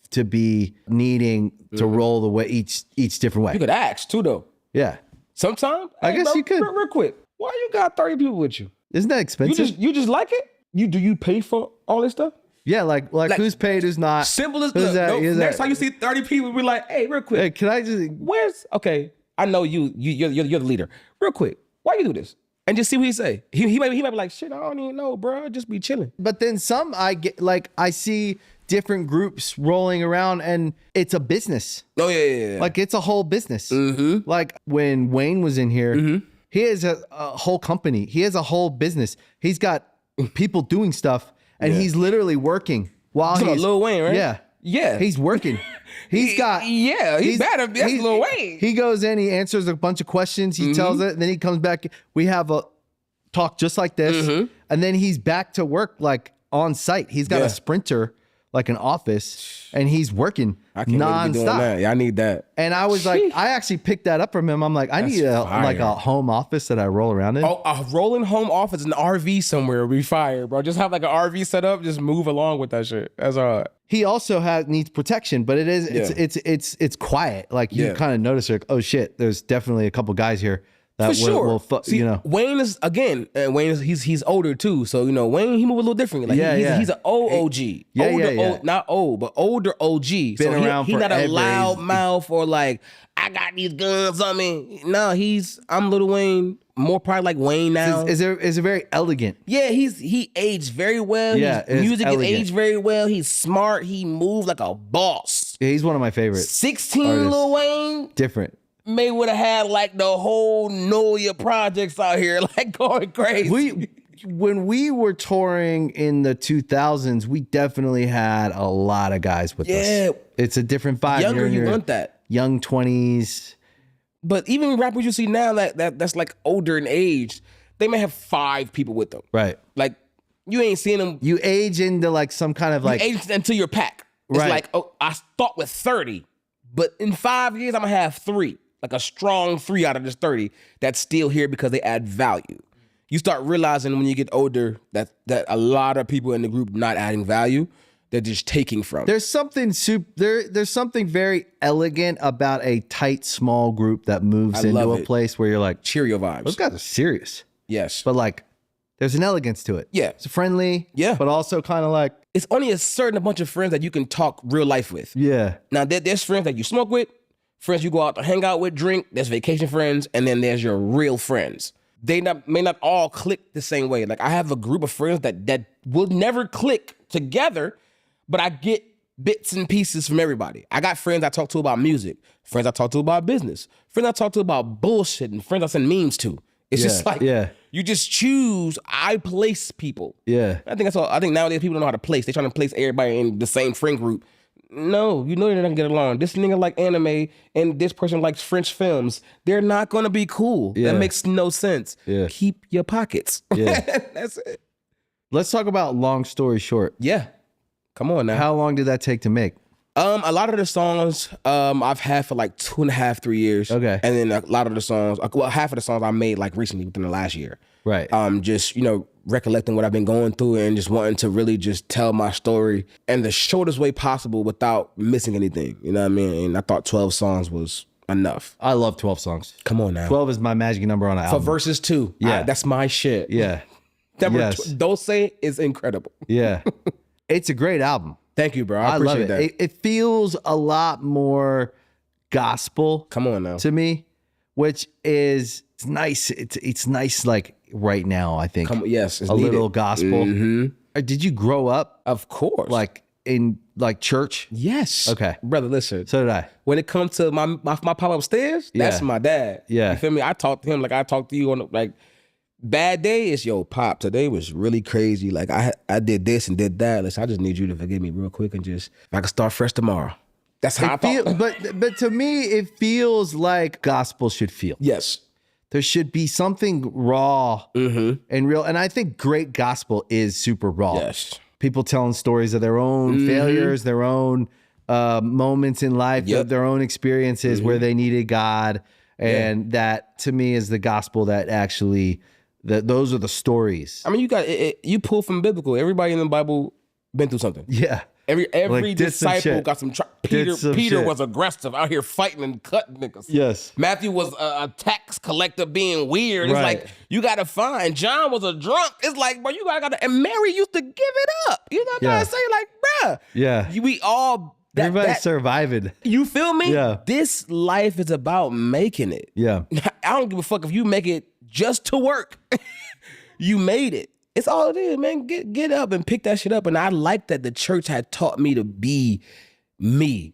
Speaker 1: to be needing to roll the way each different way.
Speaker 3: You could ask too though.
Speaker 1: Yeah.
Speaker 3: Sometimes.
Speaker 1: I guess you could.
Speaker 3: Real quick. Why you got 30 people with you?
Speaker 1: Isn't that expensive?
Speaker 3: You just like it? Do you pay for all this stuff?
Speaker 1: Yeah, like who's paid, who's not.
Speaker 3: Simple as look. Next time you see 30 people, we're like, hey, real quick.
Speaker 1: Hey, can I just...
Speaker 3: Okay, I know you're the leader. Real quick, why you do this? And just see what he say. He might be like, shit, I don't even know, bro. Just be chilling.
Speaker 1: But then some, I see different groups rolling around and it's a business.
Speaker 3: Oh, yeah.
Speaker 1: Like, it's a whole business. Mm-hmm. Like, when Wayne was in here, he has a whole company. He has a whole business. He's got people doing stuff. and he's literally working while he's
Speaker 3: Lil Wayne, right?
Speaker 1: Yeah.
Speaker 3: Yeah.
Speaker 1: He's working. He's
Speaker 3: better. That's Lil Wayne.
Speaker 1: He goes in, he answers a bunch of questions, he tells it, and then he comes back. We have a talk just like this, and then he's back to work like on site. He's got a Sprinter, like an office, and he's working nonstop.
Speaker 3: Yeah, I need that.
Speaker 1: And I was like, I actually picked that up from him. I'm like, I need a home office that I roll around in.
Speaker 3: Oh, a rolling home office, an RV somewhere would be fire, bro. Just have like an RV set up, just move along with that shit. That's all right.
Speaker 1: He also needs protection, but it's quiet. Like you kind of notice, like, oh shit, there's definitely a couple guys here that will
Speaker 3: See,
Speaker 1: you know.
Speaker 3: Wayne is he's older too, so you know Wayne he move a little differently. Like he's an OG, not old, but older OG.
Speaker 1: Been
Speaker 3: so
Speaker 1: around
Speaker 3: he not a loud mouth or like I got these guns on me. No, I'm Lil Wayne, more probably like Wayne now.
Speaker 1: Is very elegant.
Speaker 3: Yeah, he aged very well.
Speaker 1: Yeah,
Speaker 3: his music is aged very well. He's smart. He moved like a boss.
Speaker 1: Yeah, he's one of my favorites.
Speaker 3: 16
Speaker 1: artists.
Speaker 3: Lil Wayne.
Speaker 1: Different.
Speaker 3: May would have had like the whole Noya projects out here like going crazy.
Speaker 1: When we were touring in the 2000s, we definitely had a lot of guys with us. It's a different vibe.
Speaker 3: Younger, you want that.
Speaker 1: Young 20s.
Speaker 3: But even rappers you see now that's like older in age, they may have 5 people with them.
Speaker 1: Right.
Speaker 3: Like you ain't seen them.
Speaker 1: You age into like some kind of like.
Speaker 3: You age until you're pack. It's like, oh, I start with 30, but in 5 years, I'm going to have 3. Like a strong 3 out of this 30 that's still here because they add value. You start realizing when you get older that a lot of people in the group not adding value, they're just taking from.
Speaker 1: There's something there's something very elegant about a tight, small group that moves into a place where you're like,
Speaker 3: Cheerio vibes.
Speaker 1: Those guys are serious.
Speaker 3: Yes.
Speaker 1: But like, there's an elegance to it.
Speaker 3: Yeah.
Speaker 1: It's friendly.
Speaker 3: Yeah.
Speaker 1: But also kind of like.
Speaker 3: It's only a bunch of friends that you can talk real life with.
Speaker 1: Yeah.
Speaker 3: Now, there's friends that you smoke with, friends you go out to hang out with, drink, there's vacation friends, and then there's your real friends. They may not all click the same way. Like I have a group of friends that will never click together, but I get bits and pieces from everybody. I got friends I talk to about music, friends I talk to about business, friends I talk to about bullshit, and friends I send memes to. It's just like you just choose. I place people.
Speaker 1: Yeah.
Speaker 3: I think that's all. I think nowadays people don't know how to place. They're trying to place everybody in the same friend group. No, you know they're not gonna get along. This nigga like anime and this person likes French films. They're not gonna be cool.
Speaker 1: Yeah.
Speaker 3: That makes no sense.
Speaker 1: Yeah.
Speaker 3: Keep your pockets.
Speaker 1: Yeah.
Speaker 3: That's it.
Speaker 1: Let's talk about Long Story Short.
Speaker 3: Yeah. Come on now.
Speaker 1: How long did that take to make?
Speaker 3: A lot of the songs I've had for like 2.5, 3 years.
Speaker 1: Okay.
Speaker 3: And then a lot of the songs, well, half of the songs I made like recently within the last year.
Speaker 1: Right.
Speaker 3: Just, recollecting what I've been going through and just wanting to really just tell my story in the shortest way possible without missing anything. You know what I mean? And I thought 12 songs was enough.
Speaker 1: I love 12 songs.
Speaker 3: Come on now.
Speaker 1: 12 is my magic number on an album.
Speaker 3: For verses 2.
Speaker 1: Yeah.
Speaker 3: That's my shit.
Speaker 1: Yeah.
Speaker 3: Dose is incredible.
Speaker 1: Yeah. It's a great album.
Speaker 3: Thank you, bro. I appreciate
Speaker 1: love it.
Speaker 3: that.
Speaker 1: It feels a lot more gospel.
Speaker 3: Come on now.
Speaker 1: To me, which is it's nice. It's nice like right now, I think.
Speaker 3: Yes, it's
Speaker 1: a
Speaker 3: needed.
Speaker 1: little gospel. Mm-hmm. Did you grow up?
Speaker 3: Of course.
Speaker 1: Like in like church?
Speaker 3: Yes.
Speaker 1: Okay.
Speaker 3: Brother, listen.
Speaker 1: So did I.
Speaker 3: When it comes to my pop upstairs, that's my dad.
Speaker 1: Yeah.
Speaker 3: You feel me? I talk to him like I talk to you on like bad day is Pop. Today was really crazy. Like I did this and did that. Listen, I just need you to forgive me real quick and just if I can start fresh tomorrow. That's how I feel.
Speaker 1: But to me, it feels like gospel should feel.
Speaker 3: Yes.
Speaker 1: There should be something raw and real. And I think great gospel is super raw.
Speaker 3: Yes.
Speaker 1: People telling stories of their own failures, their own moments in life, their own experiences where they needed God. And that to me is the gospel that actually, those are the stories.
Speaker 3: I mean, you pull from biblical. Everybody in the Bible been through something.
Speaker 1: Yeah.
Speaker 3: Every
Speaker 1: like,
Speaker 3: disciple got some. Peter
Speaker 1: shit.
Speaker 3: was aggressive out here fighting and cutting niggas.
Speaker 1: Yes.
Speaker 3: Matthew was a tax collector being weird. It's
Speaker 1: Right.
Speaker 3: like you gotta find. John was a drunk. It's like, bro, you gotta. And Mary used to give it up. You know what I'm saying? Like, bruh.
Speaker 1: Yeah.
Speaker 3: We all.
Speaker 1: Everybody's surviving.
Speaker 3: You feel me?
Speaker 1: Yeah.
Speaker 3: This life is about making it.
Speaker 1: Yeah.
Speaker 3: I don't give a fuck if you make it just to work. You made it. It's all it is, man. Get up and pick that shit up. And I like that the church had taught me to be me.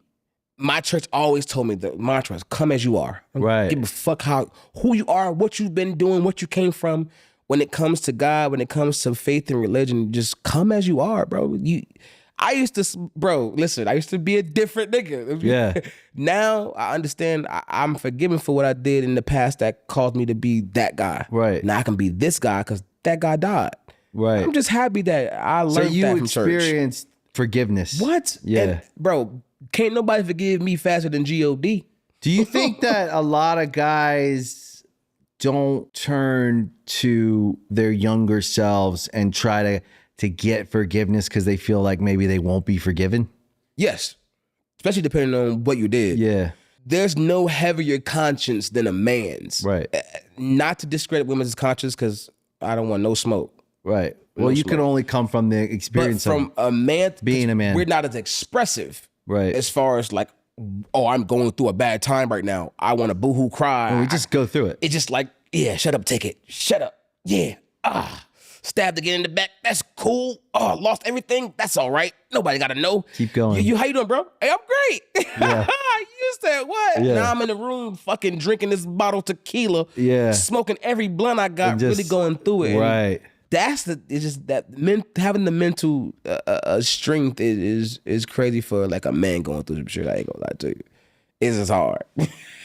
Speaker 3: My church always told me the mantra is come as you are.
Speaker 1: Right.
Speaker 3: Give a fuck who you are, what you've been doing, what you came from. when it comes to God, when it comes to faith and religion, just come as you are, bro. I used to be a different nigga.
Speaker 1: Yeah.
Speaker 3: Now I understand I'm forgiven for what I did in the past that caused me to be that guy.
Speaker 1: Right.
Speaker 3: Now I can be this guy because that guy died.
Speaker 1: Right.
Speaker 3: I'm just happy that I learned that from church.
Speaker 1: So you experienced forgiveness.
Speaker 3: What?
Speaker 1: Yeah.
Speaker 3: And, bro, can't nobody forgive me faster than God.
Speaker 1: Do you think that a lot of guys don't turn to their younger selves and try to get forgiveness because they feel like maybe they won't be forgiven?
Speaker 3: Yes. Especially depending on what you did.
Speaker 1: Yeah.
Speaker 3: There's no heavier conscience than a man's.
Speaker 1: Right.
Speaker 3: Not to discredit women's conscience because I don't want no smoke.
Speaker 1: Right. Well, you can only come from the experience
Speaker 3: but from a man,
Speaker 1: being a man.
Speaker 3: We're not as expressive.
Speaker 1: Right.
Speaker 3: As far as like, oh, I'm going through a bad time right now. I want to boohoo cry.
Speaker 1: And we just go through it.
Speaker 3: It's just like, yeah, shut up, take it. Shut up. Yeah. Stabbed again in the back. That's cool. Oh, lost everything. That's all right. Nobody got to know.
Speaker 1: Keep going.
Speaker 3: You how you doing, bro? Hey, I'm great.
Speaker 1: Yeah.
Speaker 3: You said what?
Speaker 1: Yeah.
Speaker 3: Now I'm in the room fucking drinking this bottle of tequila.
Speaker 1: Yeah.
Speaker 3: Smoking every blunt I got,
Speaker 1: Just,
Speaker 3: really going through it.
Speaker 1: Right.
Speaker 3: It's just that having the mental strength is crazy for like a man going through some shit. I ain't gonna lie to you. It's just hard.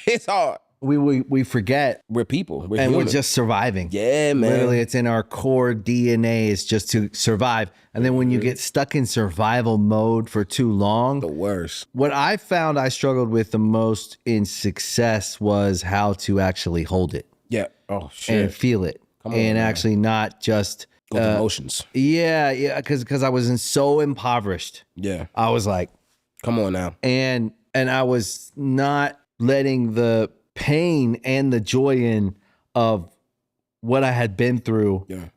Speaker 3: It's hard.
Speaker 1: We forget
Speaker 3: we're people. We're
Speaker 1: and
Speaker 3: human.
Speaker 1: we're just surviving.
Speaker 3: Yeah, man.
Speaker 1: Literally, it's in our core DNA is just to survive. And then when you get stuck in survival mode for too long,
Speaker 3: the worst.
Speaker 1: What I found I struggled with the most in success was how to actually hold it.
Speaker 3: Yeah. Oh shit.
Speaker 1: And feel it. And actually not just
Speaker 3: emotions.
Speaker 1: Yeah, because I was so impoverished.
Speaker 3: Yeah.
Speaker 1: I was like,
Speaker 3: come on now.
Speaker 1: And I was not letting the pain and the joy in of what I had been through.
Speaker 3: Yeah.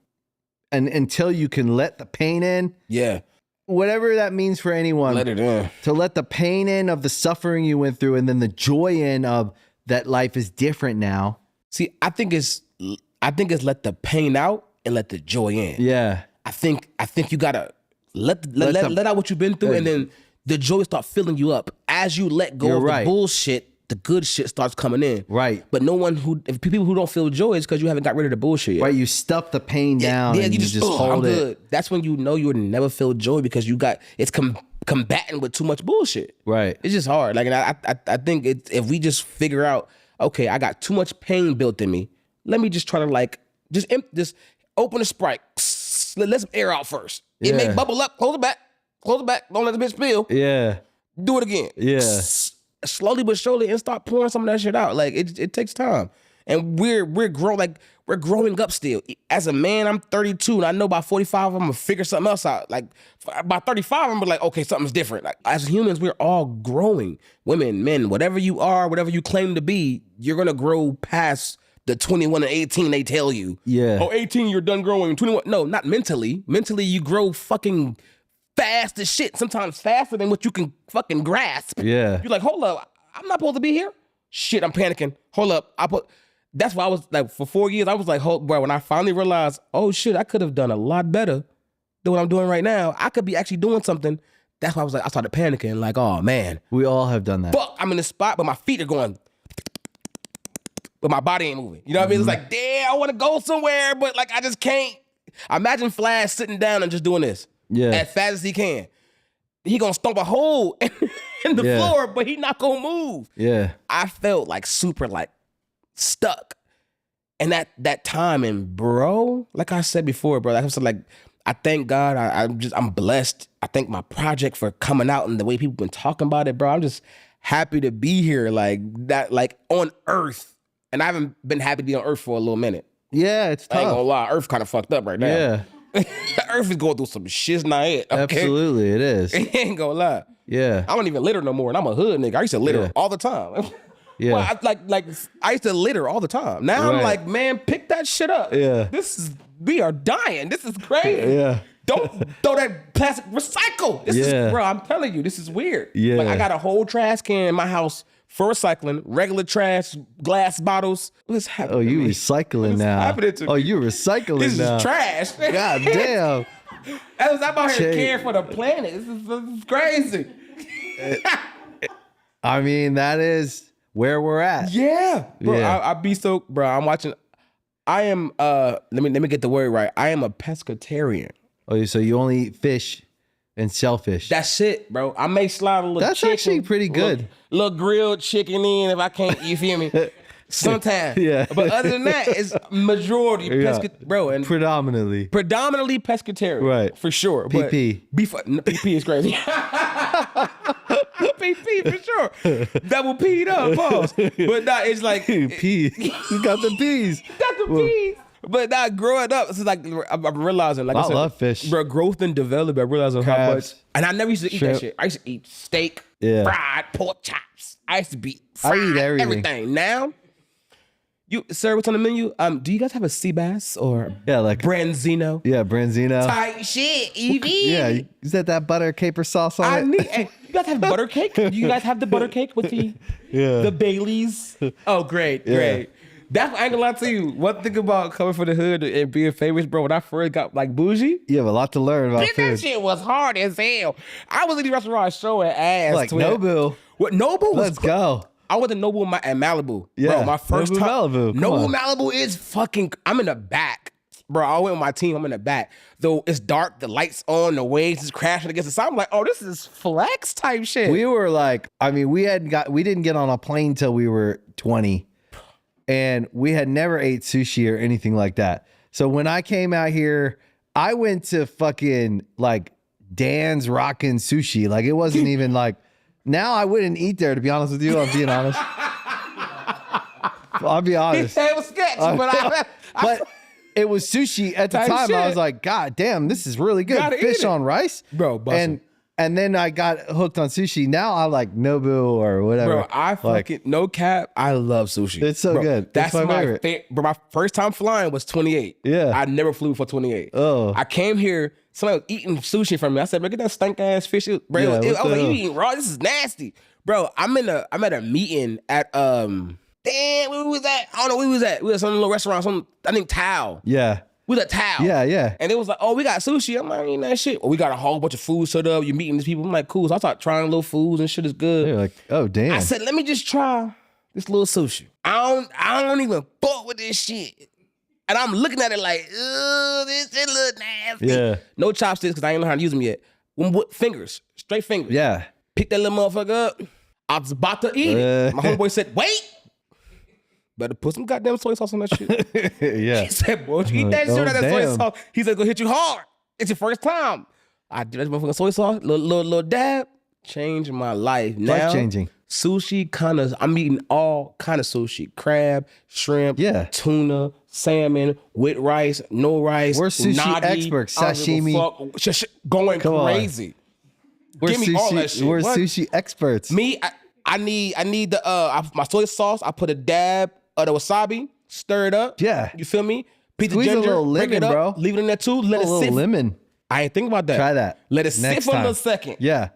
Speaker 1: And until you can let the pain in.
Speaker 3: Yeah.
Speaker 1: Whatever that means for anyone.
Speaker 3: Let it in.
Speaker 1: To let the pain in of the suffering you went through and then the joy in of that life is different now.
Speaker 3: See, I think it's let the pain out and let the joy in.
Speaker 1: Yeah.
Speaker 3: I think you gotta let out what you've been through, and then the joy start filling you up. As you let go of the bullshit, the good shit starts coming in.
Speaker 1: Right.
Speaker 3: But if people who don't feel joy is because you haven't got rid of the bullshit yet.
Speaker 1: Right. You stuff the pain down.
Speaker 3: Yeah,
Speaker 1: and you just hold
Speaker 3: I'm
Speaker 1: it.
Speaker 3: good. That's when you know you would never feel joy because it's combating with too much bullshit.
Speaker 1: Right.
Speaker 3: It's just hard. Like, and I think if we just figure out, okay, I got too much pain built in me. Let me just try to like just open a Sprite. Let some air out first. It may bubble up. Close it back. Don't let the bitch spill.
Speaker 1: Yeah.
Speaker 3: Do it again.
Speaker 1: Yeah.
Speaker 3: Slowly but surely, and start pouring some of that shit out. Like it takes time, and we're growing up still. As a man, I'm 32, and I know by 45 I'm gonna figure something else out. Like by 35, I'm gonna be like, okay, something's different. Like as humans, we're all growing. Women, men, whatever you are, whatever you claim to be, you're gonna grow past the 21 and 18 they tell you.
Speaker 1: Yeah.
Speaker 3: Oh, 18, you're done growing. 21, no, not mentally. Mentally, you grow fucking fast as shit. Sometimes faster than what you can fucking grasp.
Speaker 1: Yeah.
Speaker 3: You're like, hold up, I'm not supposed to be here. Shit, I'm panicking. Hold up, that's why I was like, for 4 years, I was like, bro, when I finally realized, oh shit, I could have done a lot better than what I'm doing right now. I could be actually doing something. That's why I started panicking. Like, oh man.
Speaker 1: We all have done that.
Speaker 3: Fuck, I'm in the spot, but my feet are going, but my body ain't moving. You know what I mean? It's like, damn, I want to go somewhere, but like, I just can't. Imagine Flash sitting down and just doing this.
Speaker 1: Yeah.
Speaker 3: As fast as he can. He gonna stomp a hole in the floor, but he not gonna move.
Speaker 1: Yeah.
Speaker 3: I felt like super like stuck. And that time, and bro, like I said before, bro, I thank God. I'm blessed. I thank my project for coming out and the way people been talking about it, bro. I'm just happy to be here, like that, like on Earth. And I haven't been happy to be on Earth for a little minute.
Speaker 1: Yeah, it's tough.
Speaker 3: I ain't gonna lie, Earth kind of fucked up right now.
Speaker 1: Yeah.
Speaker 3: Earth is going through some shit's not it. Okay?
Speaker 1: Absolutely, it is.
Speaker 3: Ain't gonna lie.
Speaker 1: Yeah.
Speaker 3: I don't even litter no more, and I'm a hood nigga. I used to litter all the time.
Speaker 1: Yeah.
Speaker 3: Well, I used to litter all the time. Now I'm like, man, pick that shit up.
Speaker 1: Yeah.
Speaker 3: We are dying. This is crazy.
Speaker 1: Yeah.
Speaker 3: Don't throw that plastic. Recycle. This is, bro, I'm telling you, this is weird.
Speaker 1: Yeah.
Speaker 3: Like, I got a whole trash can in my house for recycling, regular trash, glass bottles. What's happening?
Speaker 1: Oh, you recycling now.
Speaker 3: What's happening to me?
Speaker 1: Oh, you recycling
Speaker 3: This
Speaker 1: now.
Speaker 3: is trash.
Speaker 1: God damn.
Speaker 3: I'm out here caring for the planet. This is crazy.
Speaker 1: I mean, that is where we're at.
Speaker 3: Yeah. Bro,
Speaker 1: Yeah.
Speaker 3: I be so, bro, I'm watching I am. Let me get the word right. I am a pescatarian.
Speaker 1: Oh, so you only eat fish and shellfish?
Speaker 3: That's it, bro. I may slide a little.
Speaker 1: That's
Speaker 3: chicken,
Speaker 1: actually pretty good.
Speaker 3: Little grilled chicken in if I can't. You feel me? Sometimes.
Speaker 1: Yeah.
Speaker 3: But other than that, it's majority bro. And
Speaker 1: predominantly
Speaker 3: pescatarian.
Speaker 1: Right.
Speaker 3: For sure.
Speaker 1: PP.
Speaker 3: PP is crazy. PP for sure. Double P'd up, pause. But nah, it's like
Speaker 1: P. You got the peas.
Speaker 3: Got the peas. But now growing up, it's like I'm realizing, like I said,
Speaker 1: love fish.
Speaker 3: Bro, growth and development. I'm realizing how
Speaker 1: Crabs,
Speaker 3: much. And I never used to eat
Speaker 1: shrimp.
Speaker 3: that shit. I used to eat steak,
Speaker 1: Yeah.
Speaker 3: fried pork chops. I used to be fried,
Speaker 1: I eat everything.
Speaker 3: Now, sir, what's on the menu? Do you guys have a sea bass or
Speaker 1: like
Speaker 3: branzino?
Speaker 1: Yeah, branzino.
Speaker 3: Tight shit, Evie.
Speaker 1: Yeah, is that butter caper sauce on it?
Speaker 3: Hey, you guys have butter cake? Do you guys have the butter cake with the Baileys? Oh, great. That's what I ain't gonna lie to you. One thing about coming from the hood and being famous, bro, when I first got like bougie.
Speaker 1: You have a lot to learn about food.
Speaker 3: That shit was hard as hell. I was in the restaurant showing ass.
Speaker 1: Like Nobu.
Speaker 3: What, Nobu was
Speaker 1: Let's go.
Speaker 3: I went to Nobu in Malibu.
Speaker 1: Yeah.
Speaker 3: Bro, my first
Speaker 1: Nobu
Speaker 3: time.
Speaker 1: Malibu.
Speaker 3: Nobu Malibu is fucking, I'm in the back. Bro, I went with my team. I'm in the back. Though it's dark, the lights on, the waves is crashing against the side. I'm like, oh, this is flex type shit.
Speaker 1: We were like, I mean, we didn't get on a plane till we were 20. And we had never ate sushi or anything like that. So when I came out here, I went to fucking like Dan's Rockin' Sushi. Like it wasn't even like, now I wouldn't eat there, to be honest with you. I'm being honest. I'll be honest.
Speaker 3: It was sketchy,
Speaker 1: but it was sushi at the time.
Speaker 3: Shit.
Speaker 1: I was like, God damn, this is really good.
Speaker 3: Gotta
Speaker 1: Fish
Speaker 3: eat it.
Speaker 1: on rice.
Speaker 3: Bro, bussin'.
Speaker 1: And then I got hooked on sushi. Now I like Nobu or whatever.
Speaker 3: Bro, I fucking, no cap, I love sushi.
Speaker 1: It's so good.
Speaker 3: That's
Speaker 1: my
Speaker 3: my
Speaker 1: favorite.
Speaker 3: Bro, my first time flying was 28.
Speaker 1: Yeah.
Speaker 3: I never flew before 28.
Speaker 1: Oh.
Speaker 3: I came here, somebody was eating sushi from me. I said, man, get that stank ass fish. Bro,
Speaker 1: Yeah,
Speaker 3: I
Speaker 1: what
Speaker 3: was
Speaker 1: the
Speaker 3: like, you
Speaker 1: hell?
Speaker 3: eating raw? This is nasty. Bro, I'm at a meeting at, damn, where was that? I don't know where we was at. We was at some little restaurant, I think Tao.
Speaker 1: Yeah.
Speaker 3: We was at Tao.
Speaker 1: Yeah.
Speaker 3: And it was like, oh, we got sushi. I'm like, eating that shit. Well, we got a whole bunch of food set up. You're meeting these people. I'm like, cool. So I start trying little foods and shit is good.
Speaker 1: They're like, oh, damn.
Speaker 3: I said, let me just try this little sushi. I don't even fuck with this shit. And I'm looking at it like, ugh, this shit look nasty.
Speaker 1: Yeah.
Speaker 3: No chopsticks because I ain't know how to use them yet. Fingers, straight fingers.
Speaker 1: Yeah.
Speaker 3: Pick that little motherfucker up. I was about to eat it. My homeboy said, wait. Better put some goddamn soy sauce on that shit.
Speaker 1: Yeah.
Speaker 3: He said, boy, you eat that shit on that soy sauce. He said, go hit you hard. It's your first time. I did that motherfucking soy sauce, little dab. Changed my life. Now,
Speaker 1: Life-changing.
Speaker 3: Sushi, I'm eating all kind of sushi. Crab, shrimp, tuna, salmon, with rice, no rice.
Speaker 1: We're sushi experts. Sashimi.
Speaker 3: Going crazy. Give me all that shit.
Speaker 1: We're
Speaker 3: What?
Speaker 1: sushi experts.
Speaker 3: Me, I need the my soy sauce. I put a dab of the wasabi, stir it up.
Speaker 1: Yeah.
Speaker 3: You feel me? Piece of
Speaker 1: Squeeze a
Speaker 3: ginger,
Speaker 1: little
Speaker 3: break it
Speaker 1: lemon,
Speaker 3: up,
Speaker 1: bro.
Speaker 3: leave it in there too. Let
Speaker 1: a
Speaker 3: it
Speaker 1: little
Speaker 3: sit.
Speaker 1: lemon.
Speaker 3: I ain't think about that.
Speaker 1: Try that.
Speaker 3: Let it
Speaker 1: Next
Speaker 3: sit for a
Speaker 1: time.
Speaker 3: little second.
Speaker 1: Yeah.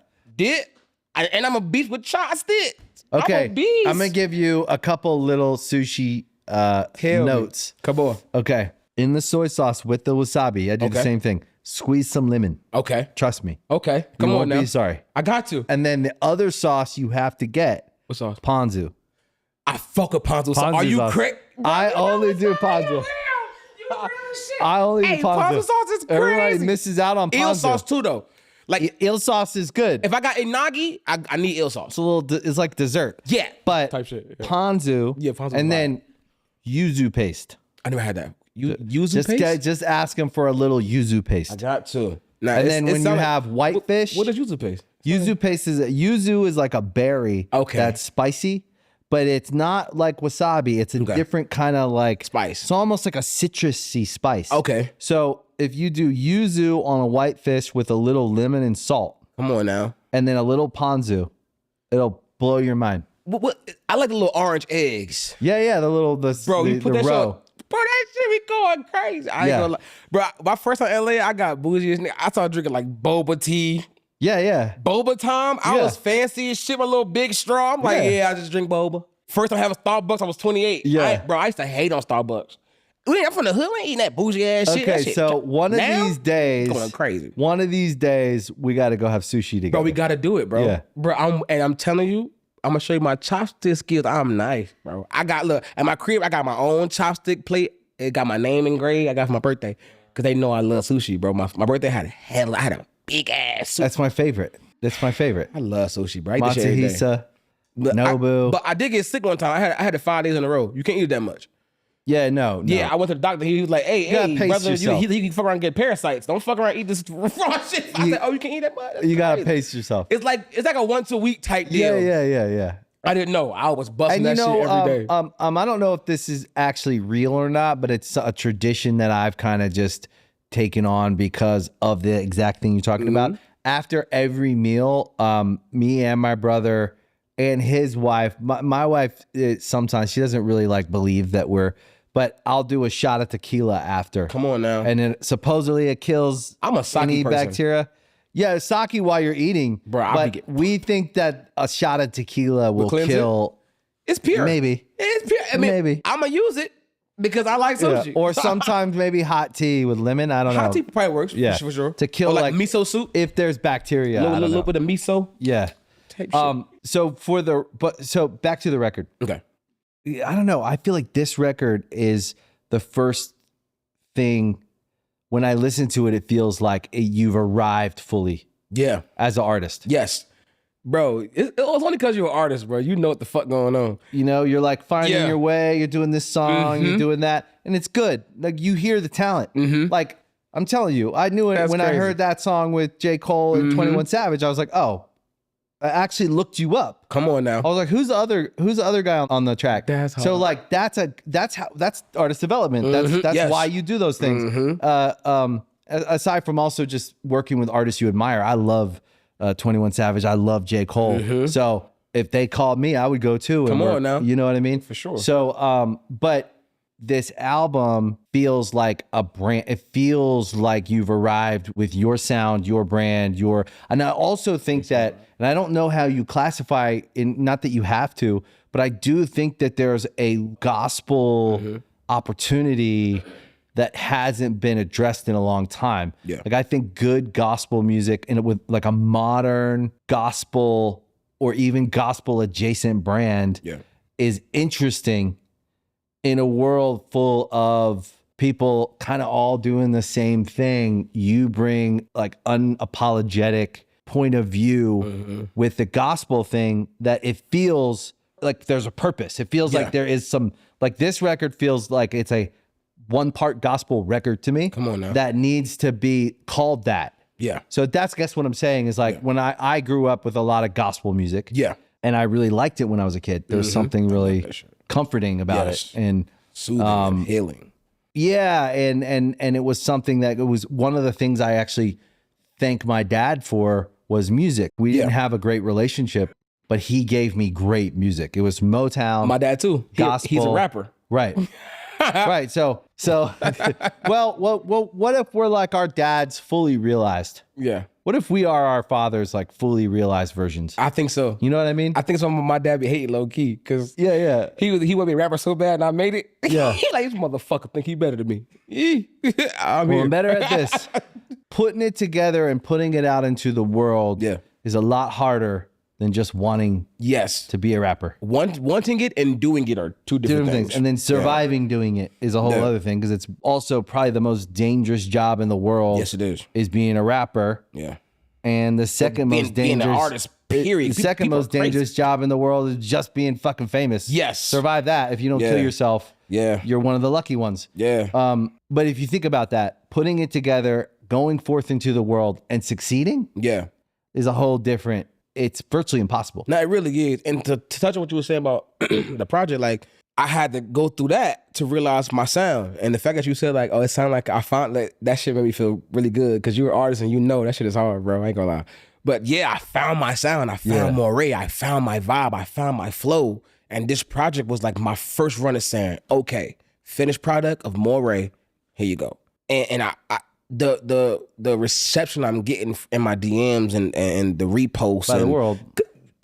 Speaker 3: And I'm a beef with chopsticks.
Speaker 1: Okay.
Speaker 3: I'm a beast.
Speaker 1: I'm gonna give you a couple little sushi notes.
Speaker 3: Come on.
Speaker 1: Okay. In the soy sauce with the wasabi, I do the same thing. Squeeze some lemon.
Speaker 3: Okay.
Speaker 1: Trust me.
Speaker 3: Okay. Come
Speaker 1: You
Speaker 3: on
Speaker 1: won't
Speaker 3: now.
Speaker 1: be sorry.
Speaker 3: I got to.
Speaker 1: And then the other sauce you have to get.
Speaker 3: What sauce?
Speaker 1: Ponzu.
Speaker 3: I fuck with ponzu sauce. Are you
Speaker 1: sauce.
Speaker 3: crazy?
Speaker 1: I only do ponzu. I only do ponzu.
Speaker 3: Sauce is crazy.
Speaker 1: Everybody misses out on ponzu.
Speaker 3: Eel sauce too though. Like
Speaker 1: eel sauce is good.
Speaker 3: if I got inagi, I need eel sauce.
Speaker 1: It's a little. It's like dessert.
Speaker 3: Yeah.
Speaker 1: But
Speaker 3: Type shit, yeah.
Speaker 1: ponzu.
Speaker 3: Yeah, ponzu
Speaker 1: And
Speaker 3: is
Speaker 1: then yuzu paste.
Speaker 3: I never had that. Yuzu paste?
Speaker 1: Just ask them for a little yuzu paste.
Speaker 3: I got to. Nah,
Speaker 1: And then when you have white fish,
Speaker 3: what is yuzu paste?
Speaker 1: yuzu paste is like a berry.
Speaker 3: Okay.
Speaker 1: That's spicy, but it's not like wasabi. It's a different kind of like
Speaker 3: Spice.
Speaker 1: It's almost like a citrusy spice.
Speaker 3: Okay.
Speaker 1: So if you do yuzu on a white fish with a little lemon and salt,
Speaker 3: Come on now.
Speaker 1: and then a little ponzu, it'll blow your mind.
Speaker 3: What? I like the little orange eggs.
Speaker 1: Yeah, the
Speaker 3: Bro, you put
Speaker 1: the
Speaker 3: that
Speaker 1: row.
Speaker 3: shit. Bro, that shit be going crazy. I ain't
Speaker 1: Yeah.
Speaker 3: gonna lie. Bro, my first time in LA, I got bougie as nigga. I started drinking like boba tea.
Speaker 1: Yeah.
Speaker 3: Boba time. I
Speaker 1: Yeah.
Speaker 3: was fancy as shit, my little big straw. I'm like,
Speaker 1: Yeah.
Speaker 3: I just drink boba. First time having Starbucks, I was 28.
Speaker 1: Yeah.
Speaker 3: Bro, I used to hate on Starbucks. I'm from the hood. I ain't eating that bougie ass shit. That
Speaker 1: Okay,
Speaker 3: shit-
Speaker 1: so one of
Speaker 3: Now,
Speaker 1: these days,
Speaker 3: going crazy.
Speaker 1: One of these days, we got to go have sushi together.
Speaker 3: Bro, we gotta do it, bro.
Speaker 1: Yeah.
Speaker 3: Bro, I'm telling you, I'm gonna show you my chopstick skills. I'm nice, bro. At my crib, I got my own chopstick plate it got my name engraved. I got it for my birthday because they know I love sushi, bro. My birthday had a big ass sushi.
Speaker 1: That's my favorite.
Speaker 3: I love sushi, bro. I eat this shit every day.
Speaker 1: Matsuhisa, Nobu.
Speaker 3: But I did get sick one time. I had it 5 days in a row. You can't eat it that much.
Speaker 1: Yeah, no.
Speaker 3: Yeah, I went to the doctor. He was like, hey, brother, you can fuck around and get parasites. Don't fuck around and eat this raw shit. I said, oh, you can't eat that much? That's
Speaker 1: you got to
Speaker 3: crazy.
Speaker 1: pace yourself.
Speaker 3: It's like a once a week type deal.
Speaker 1: Yeah.
Speaker 3: I didn't know. I was busting
Speaker 1: And
Speaker 3: that shit every day.
Speaker 1: I don't know if this is actually real or not, but it's a tradition that I've kind of just taken on because of the exact thing you're talking about. After every meal, me and my brother and his wife, my wife, sometimes she doesn't really like believe that but I'll do a shot of tequila after.
Speaker 3: Come on now.
Speaker 1: And then supposedly it kills
Speaker 3: I'm a sake
Speaker 1: any
Speaker 3: person.
Speaker 1: bacteria. Yeah, sake while you're eating.
Speaker 3: Bro,
Speaker 1: but we think that a shot of tequila will kill.
Speaker 3: It's pure.
Speaker 1: Maybe.
Speaker 3: It's pure. I mean,
Speaker 1: Maybe.
Speaker 3: I'm going to use it because I like sushi.
Speaker 1: Yeah. Or sometimes maybe hot tea with lemon. I don't know.
Speaker 3: Hot tea probably works.
Speaker 1: Yeah.
Speaker 3: For sure.
Speaker 1: To kill
Speaker 3: or
Speaker 1: like
Speaker 3: miso soup.
Speaker 1: If there's bacteria.
Speaker 3: A little bit of miso.
Speaker 1: Yeah.
Speaker 3: Type shit.
Speaker 1: So back to the record.
Speaker 3: Okay.
Speaker 1: I don't know. I feel like this record is the first thing when I listen to it, it feels like you've arrived fully.
Speaker 3: Yeah.
Speaker 1: As an artist.
Speaker 3: Yes. Bro, it was only because you're an artist, bro. You know what the fuck going on.
Speaker 1: You know, you're like finding your way. You're doing this song. You're doing that. And it's good. Like you hear the talent. Like I'm telling you, I knew it when I heard that song with J. Cole and 21 Savage. I was like, oh, I actually looked you up.
Speaker 3: Come on now.
Speaker 1: I was like, who's the other guy on the track?
Speaker 3: That's hard.
Speaker 1: So like that's artist development. That's why you do those things. Aside from also just working with artists you admire, I love 21 Savage. I love J. Cole. So if they called me, I would go too.
Speaker 3: Come on now.
Speaker 1: You know what I mean?
Speaker 3: For sure.
Speaker 1: So, but this album feels like a brand. It feels like you've arrived with your sound, your brand, and I also think that, and I don't know how you classify not that you have to, but I do think that there's a gospel opportunity that hasn't been addressed in a long time.
Speaker 3: Yeah.
Speaker 1: Like I think good gospel music and with like a modern gospel or even gospel adjacent brand is interesting in a world full of people kind of all doing the same thing. You bring like unapologetic point of view with the gospel thing that it feels like there's a purpose. It feels like there is some, like this record feels like it's a one part gospel record to me.
Speaker 3: Come on now.
Speaker 1: That needs to be called that.
Speaker 3: Yeah.
Speaker 1: So that's, guess what I'm saying is like when I grew up with a lot of gospel music.
Speaker 3: Yeah.
Speaker 1: And I really liked it when I was a kid. There was something really comforting about it. And
Speaker 3: soothing and healing.
Speaker 1: Yeah. And it was something that it was one of the things I actually thank my dad for was music. We didn't have a great relationship, but he gave me great music. It was Motown.
Speaker 3: My dad too.
Speaker 1: Gospel.
Speaker 3: He's a rapper.
Speaker 1: Right. Right. So well, what if we're like our dads fully realized?
Speaker 3: Yeah.
Speaker 1: What if we are our fathers like fully realized versions?
Speaker 3: I think so.
Speaker 1: You know what I mean?
Speaker 3: I think some of my dad be hating low key because
Speaker 1: he
Speaker 3: wanted me to rapper so bad and I made it.
Speaker 1: Yeah.
Speaker 3: He like, this motherfucker think he better than me.
Speaker 1: I'm better at this. Putting it together and putting it out into the world is a lot harder than just wanting to be a rapper.
Speaker 3: Wanting it and doing it are two different things.
Speaker 1: And then surviving doing it is a whole other thing because it's also probably the most dangerous job in the world.
Speaker 3: Yes, it
Speaker 1: is being a rapper.
Speaker 3: Yeah.
Speaker 1: And the second most dangerous,
Speaker 3: being an artist, period.
Speaker 1: The second most dangerous job in the world is just being fucking famous.
Speaker 3: Yes.
Speaker 1: Survive that. If you don't kill yourself, you're one of the lucky ones.
Speaker 3: Yeah.
Speaker 1: But if you think about that, putting it together, going forth into the world and succeeding is a whole different, it's virtually impossible.
Speaker 3: No, it really is. And to touch on what you were saying about the project, like I had to go through that to realize my sound. And the fact that you said like, oh, it sounded like I found that shit made me feel really good because you're an artist and you know that shit is hard, bro. I ain't gonna lie. But yeah, I found my sound. I found Morray. I found my vibe. I found my flow. And this project was like my first run at saying, okay, finished product of Morray, here you go. And I the reception I'm getting in my DMs and the reposts
Speaker 1: by the world,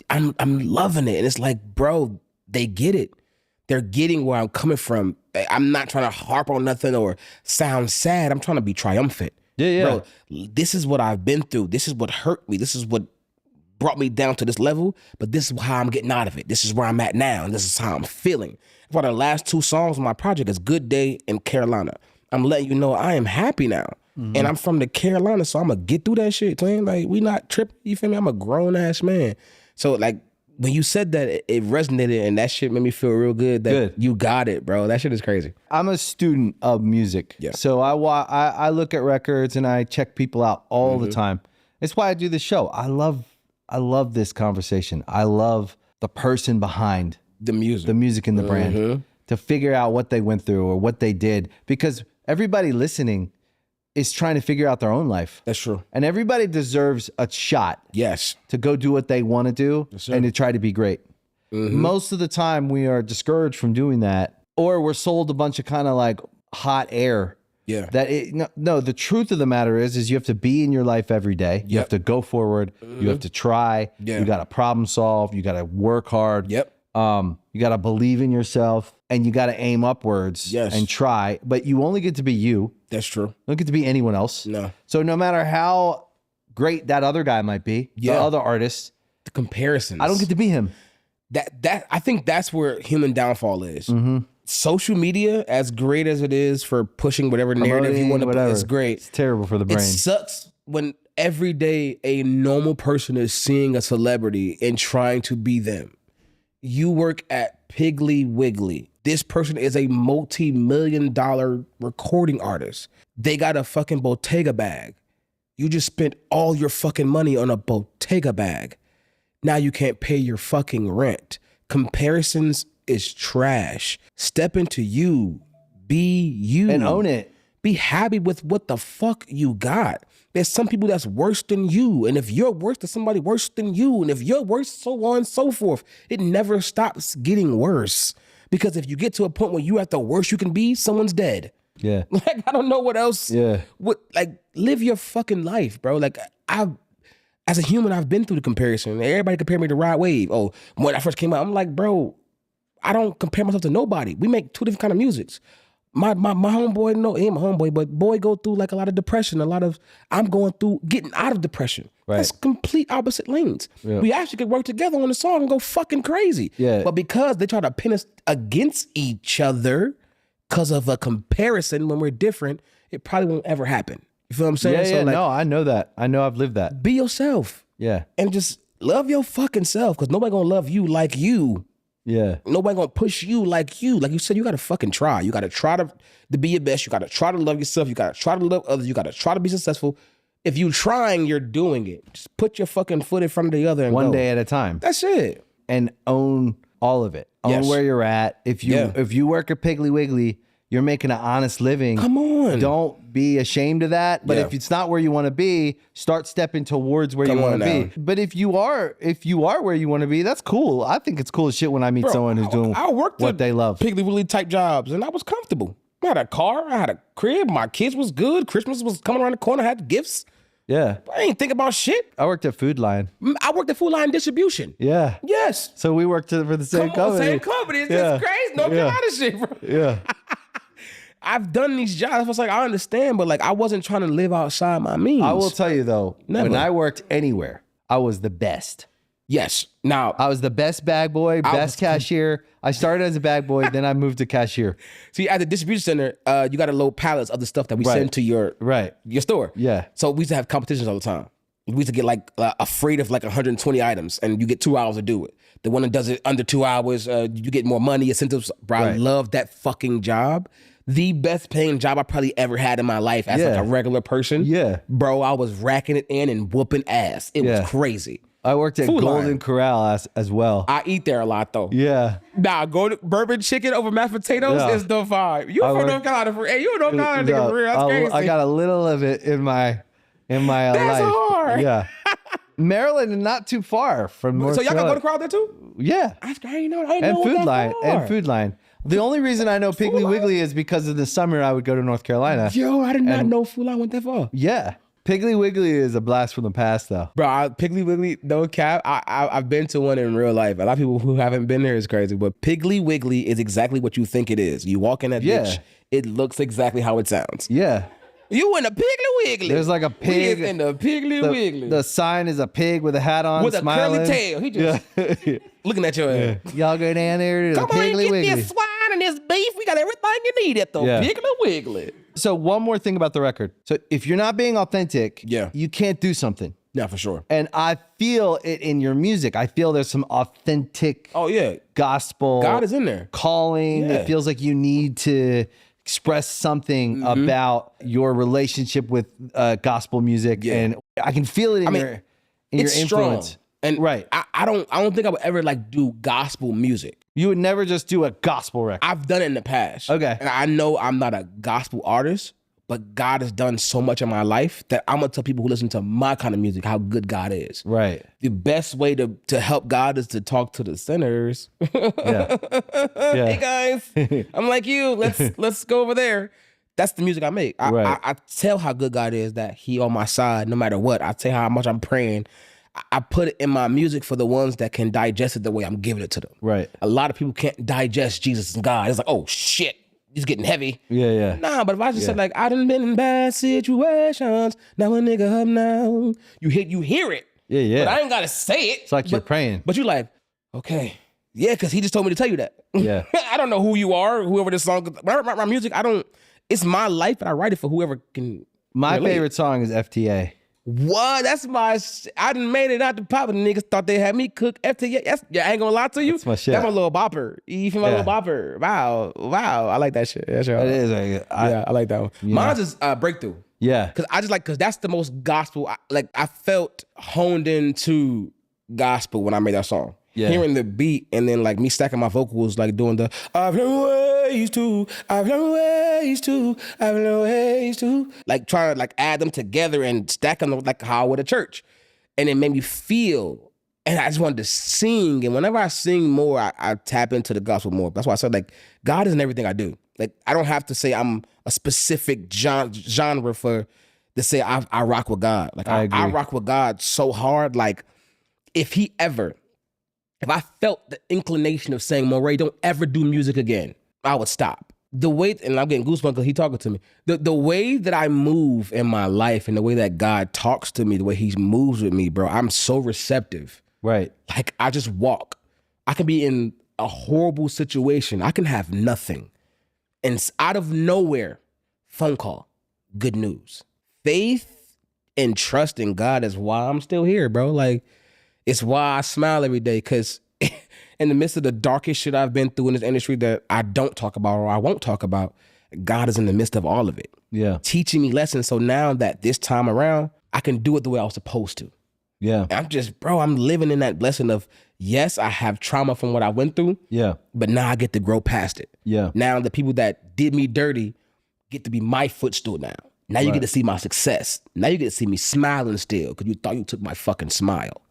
Speaker 3: I'm loving it. And it's like, bro, they get it. They're getting where I'm coming from. I'm not trying to harp on nothing or sound sad. I'm trying to be triumphant.
Speaker 1: Yeah.
Speaker 3: Bro, this is what I've been through. This is what hurt me. This is what brought me down to this level, but this is how I'm getting out of it. This is where I'm at now, and this is how I'm feeling. For the last 2 songs on my project is Good Day and Carolina. I'm letting you know I am happy now. And I'm from the Carolina, so I'm going to get through that shit, man. Like, we not tripping, you feel me? I'm a grown-ass man. So, like, when you said that, it resonated, and that shit made me feel real good that you got it, bro. That shit is crazy.
Speaker 1: I'm a student of music.
Speaker 3: Yeah.
Speaker 1: So I look at records and I check people out all the time. It's why I do this show. I love this conversation. I love the person behind
Speaker 3: The music
Speaker 1: and the brand, to figure out what they went through or what they did, because everybody listening is trying to figure out their own life.
Speaker 3: That's true.
Speaker 1: And everybody deserves a shot.
Speaker 3: Yes.
Speaker 1: To go do what they want to do and to try to be great. Most of the time we are discouraged from doing that, or we're sold a bunch of kind of like hot air.
Speaker 3: Yeah.
Speaker 1: No, the truth of the matter is you have to be in your life every day. You have to go forward. You have to try. You got to problem solve. You got to work hard.
Speaker 3: Yep.
Speaker 1: You got to believe in yourself, and you got to aim upwards and try, but you only get to be you.
Speaker 3: That's true.
Speaker 1: You don't get to be anyone else.
Speaker 3: No.
Speaker 1: So no matter how great that other guy might be, the other artist,
Speaker 3: the comparisons.
Speaker 1: I don't get to be him.
Speaker 3: That I think that's where human downfall is. Social media, as great as it is for pushing whatever narrative you want to put, it's great.
Speaker 1: It's terrible for the brain.
Speaker 3: It sucks when every day a normal person is seeing a celebrity and trying to be them. You work at Piggly Wiggly. This person is a multi-million-dollar recording artist. They got a fucking Bottega bag. You just spent all your fucking money on a Bottega bag. Now you can't pay your fucking rent. Comparisons is trash. Step into you. Be you.
Speaker 1: And own it.
Speaker 3: Be happy with what the fuck you got. There's some people that's worse than you. And if you're worse, there's somebody worse than you. And if you're worse, so on and so forth. It never stops getting worse. Because if you get to a point where you're at the worst you can be, someone's dead.
Speaker 1: Yeah.
Speaker 3: Like, I don't know what else.
Speaker 1: Yeah.
Speaker 3: Live your fucking life, bro. Like, as a human, I've been through the comparison. Everybody compare me to Rod Wave. Oh, when I first came out, I'm like, bro, I don't compare myself to nobody. We make 2 different kind of musics. My homeboy, no, he ain't my homeboy, but boy go through like a lot of depression, I'm going through getting out of depression.
Speaker 1: Right.
Speaker 3: That's complete opposite lanes. Yeah. We actually could work together on a song and go fucking crazy.
Speaker 1: Yeah.
Speaker 3: But because they try to pin us against each other because of a comparison when we're different, it probably won't ever happen. You feel what I'm saying?
Speaker 1: Yeah,
Speaker 3: So
Speaker 1: no, I know that. I know I've lived that.
Speaker 3: Be yourself.
Speaker 1: Yeah.
Speaker 3: And just love your fucking self, because nobody gonna love you like you.
Speaker 1: Yeah.
Speaker 3: Nobody gonna push you like you. Like you said, you gotta fucking try. You gotta try to be your best. You gotta try to love yourself. You gotta try to love others. You gotta try to be successful. If you're trying, you're doing it. Just put your fucking foot in front of the other and
Speaker 1: One
Speaker 3: go.
Speaker 1: day at a time.
Speaker 3: That's it.
Speaker 1: And own all of it. Own where you're at. If you work at Piggly Wiggly, you're making an honest living.
Speaker 3: Come on.
Speaker 1: Don't be ashamed of that. But if it's not where you want to be, start stepping towards where you want to be. But if you are where you want to be, that's cool. I think it's cool as shit when I meet someone who's doing what they love.
Speaker 3: Piggly Wiggly type jobs, and I was comfortable. I had a car. I had a crib. My kids was good. Christmas was coming around the corner. I had gifts.
Speaker 1: Yeah.
Speaker 3: I ain't think about shit.
Speaker 1: I worked at Food Line.
Speaker 3: I worked at Food Line Distribution.
Speaker 1: Yeah.
Speaker 3: Yes.
Speaker 1: So we worked for the same company.
Speaker 3: Same company. It's just crazy. No kind of shit, bro.
Speaker 1: Yeah.
Speaker 3: I've done these jobs. I was like, I understand, but like I wasn't trying to live outside my means.
Speaker 1: I will tell you though, when I worked anywhere, I was the best.
Speaker 3: Yes. Now
Speaker 1: I was the best bag boy, best cashier. I started as a bag boy, then I moved to cashier.
Speaker 3: See, at the distribution center, you got to load pallets of the stuff that we send to your store.
Speaker 1: Yeah.
Speaker 3: So we used to have competitions all the time. We used to get like a freight of like 120 items, and you get 2 hours to do it. The one that does it under 2 hours, you get more money, incentives. Bro, I love that fucking job. The best paying job I probably ever had in my life as like a regular person.
Speaker 1: Yeah.
Speaker 3: Bro, I was racking it in and whooping ass. It was crazy.
Speaker 1: I worked at
Speaker 3: Food
Speaker 1: Golden
Speaker 3: Line.
Speaker 1: Corral as well.
Speaker 3: I eat there a lot though.
Speaker 1: Yeah.
Speaker 3: Nah, go to bourbon chicken over mashed potatoes is the vibe. You from North Carolina for hey, you a North Carolina nigga for real. That's crazy.
Speaker 1: I got a little of it in my
Speaker 3: That's
Speaker 1: life.
Speaker 3: hard.
Speaker 1: Yeah. Maryland and not too far from North
Speaker 3: So y'all got
Speaker 1: Carolina.
Speaker 3: go to crowd there too?
Speaker 1: Yeah.
Speaker 3: I didn't know
Speaker 1: Food
Speaker 3: that
Speaker 1: Line.
Speaker 3: far.
Speaker 1: And Food Line. The only reason I know Piggly Wiggly is because in the summer I would go to North Carolina.
Speaker 3: Yo, I did not know Food Line went that far.
Speaker 1: Yeah. Piggly Wiggly is a blast from the past though.
Speaker 3: Bro, Piggly Wiggly, no cap. I've been to one in real life. A lot of people who haven't been there is crazy, but Piggly Wiggly is exactly what you think it is. You walk in that bitch, it looks exactly how it sounds.
Speaker 1: Yeah.
Speaker 3: You in the Piggly Wiggly.
Speaker 1: There's like a pig.
Speaker 3: We is in the Piggly Wiggly.
Speaker 1: The sign is a pig with a hat on,
Speaker 3: with
Speaker 1: smiling.
Speaker 3: a curly tail. He just looking at your ass.
Speaker 1: Y'all go down there to
Speaker 3: Come
Speaker 1: the
Speaker 3: on,
Speaker 1: Piggly
Speaker 3: get
Speaker 1: Wiggly.
Speaker 3: this swine and this beef. We got everything you need at the Piggly Wiggly.
Speaker 1: So one more thing about the record. So if you're not being authentic, you can't do something.
Speaker 3: Yeah, for sure.
Speaker 1: And I feel it in your music. I feel there's some authentic gospel.
Speaker 3: God is in there.
Speaker 1: Calling.
Speaker 3: Yeah.
Speaker 1: It feels like you need to express something about your relationship with gospel music. And I can feel it in your influence.
Speaker 3: Strong. And I don't think I would ever like do gospel music.
Speaker 1: You would never just do a gospel record.
Speaker 3: I've done it in the past.
Speaker 1: Okay.
Speaker 3: And I know I'm not a gospel artist, but God has done so much in my life that I'm gonna tell people who listen to my kind of music how good God is.
Speaker 1: Right.
Speaker 3: The best way to help God is to talk to the sinners. Hey guys, I'm like you. Let's go over there. That's the music I make. I tell how good God is, that He on my side no matter what. I tell how much I'm praying. I put it in my music for the ones that can digest it the way I'm giving it to them. Right. A lot of people can't digest Jesus and God. It's like, oh shit, it's getting heavy. Yeah. Nah, but if I just said like, I done been in bad situations, now a nigga up now. You hear it. Yeah. But I ain't gotta say it.
Speaker 1: It's like you're praying.
Speaker 3: But you like, okay. Yeah, because he just told me to tell you that.
Speaker 1: Yeah.
Speaker 3: I don't know who you are, whoever this song. When I write my music, it's my life and I write it for whoever can
Speaker 1: My
Speaker 3: relate.
Speaker 1: favorite song is FTA.
Speaker 3: What? That's I done made it out the pop and the niggas thought they had me cook FTA. I ain't gonna lie to you.
Speaker 1: That's my shit.
Speaker 3: That's my little bopper. You feel my little bopper? Wow. I like that shit. That's right.
Speaker 1: It is. Like,
Speaker 3: I like that one. Mine's is Breakthrough.
Speaker 1: Yeah.
Speaker 3: Cause that's the most gospel. I felt honed into gospel when I made that song. Yeah. Hearing the beat and then like me stacking my vocals, like doing the I've learned ways to, like trying to like add them together and stack them like how I would a church. And it made me feel, and I just wanted to sing. And whenever I sing more, I tap into the gospel more. That's why I said like God is in everything I do. Like I don't have to say I'm a specific genre for to say I rock with God. Like I rock with God so hard. Like if I felt the inclination of saying, Morray, don't ever do music again, I would stop. The way, and I'm getting goosebumps because he talking to me. The way that I move in my life and the way that God talks to me, the way he moves with me, bro, I'm so receptive. Right. Like I just walk. I can be in a horrible situation. I can have nothing. And out of nowhere, phone call, good news. Faith and trust in God is why I'm still here, bro. Like, it's why I smile every day, because in the midst of the darkest shit I've been through in this industry that I don't talk about or I won't talk about, God is in the midst of all of it. Yeah. Teaching me lessons. So now that this time around, I can do it the way I was supposed to. Yeah. And I'm living in that blessing of, yes, I have trauma from what I went through. Yeah. But now I get to grow past it. Yeah. Now the people that did me dirty get to be my footstool now. Now you get to see my success. Now you get to see me smiling still because you thought you took my fucking smile.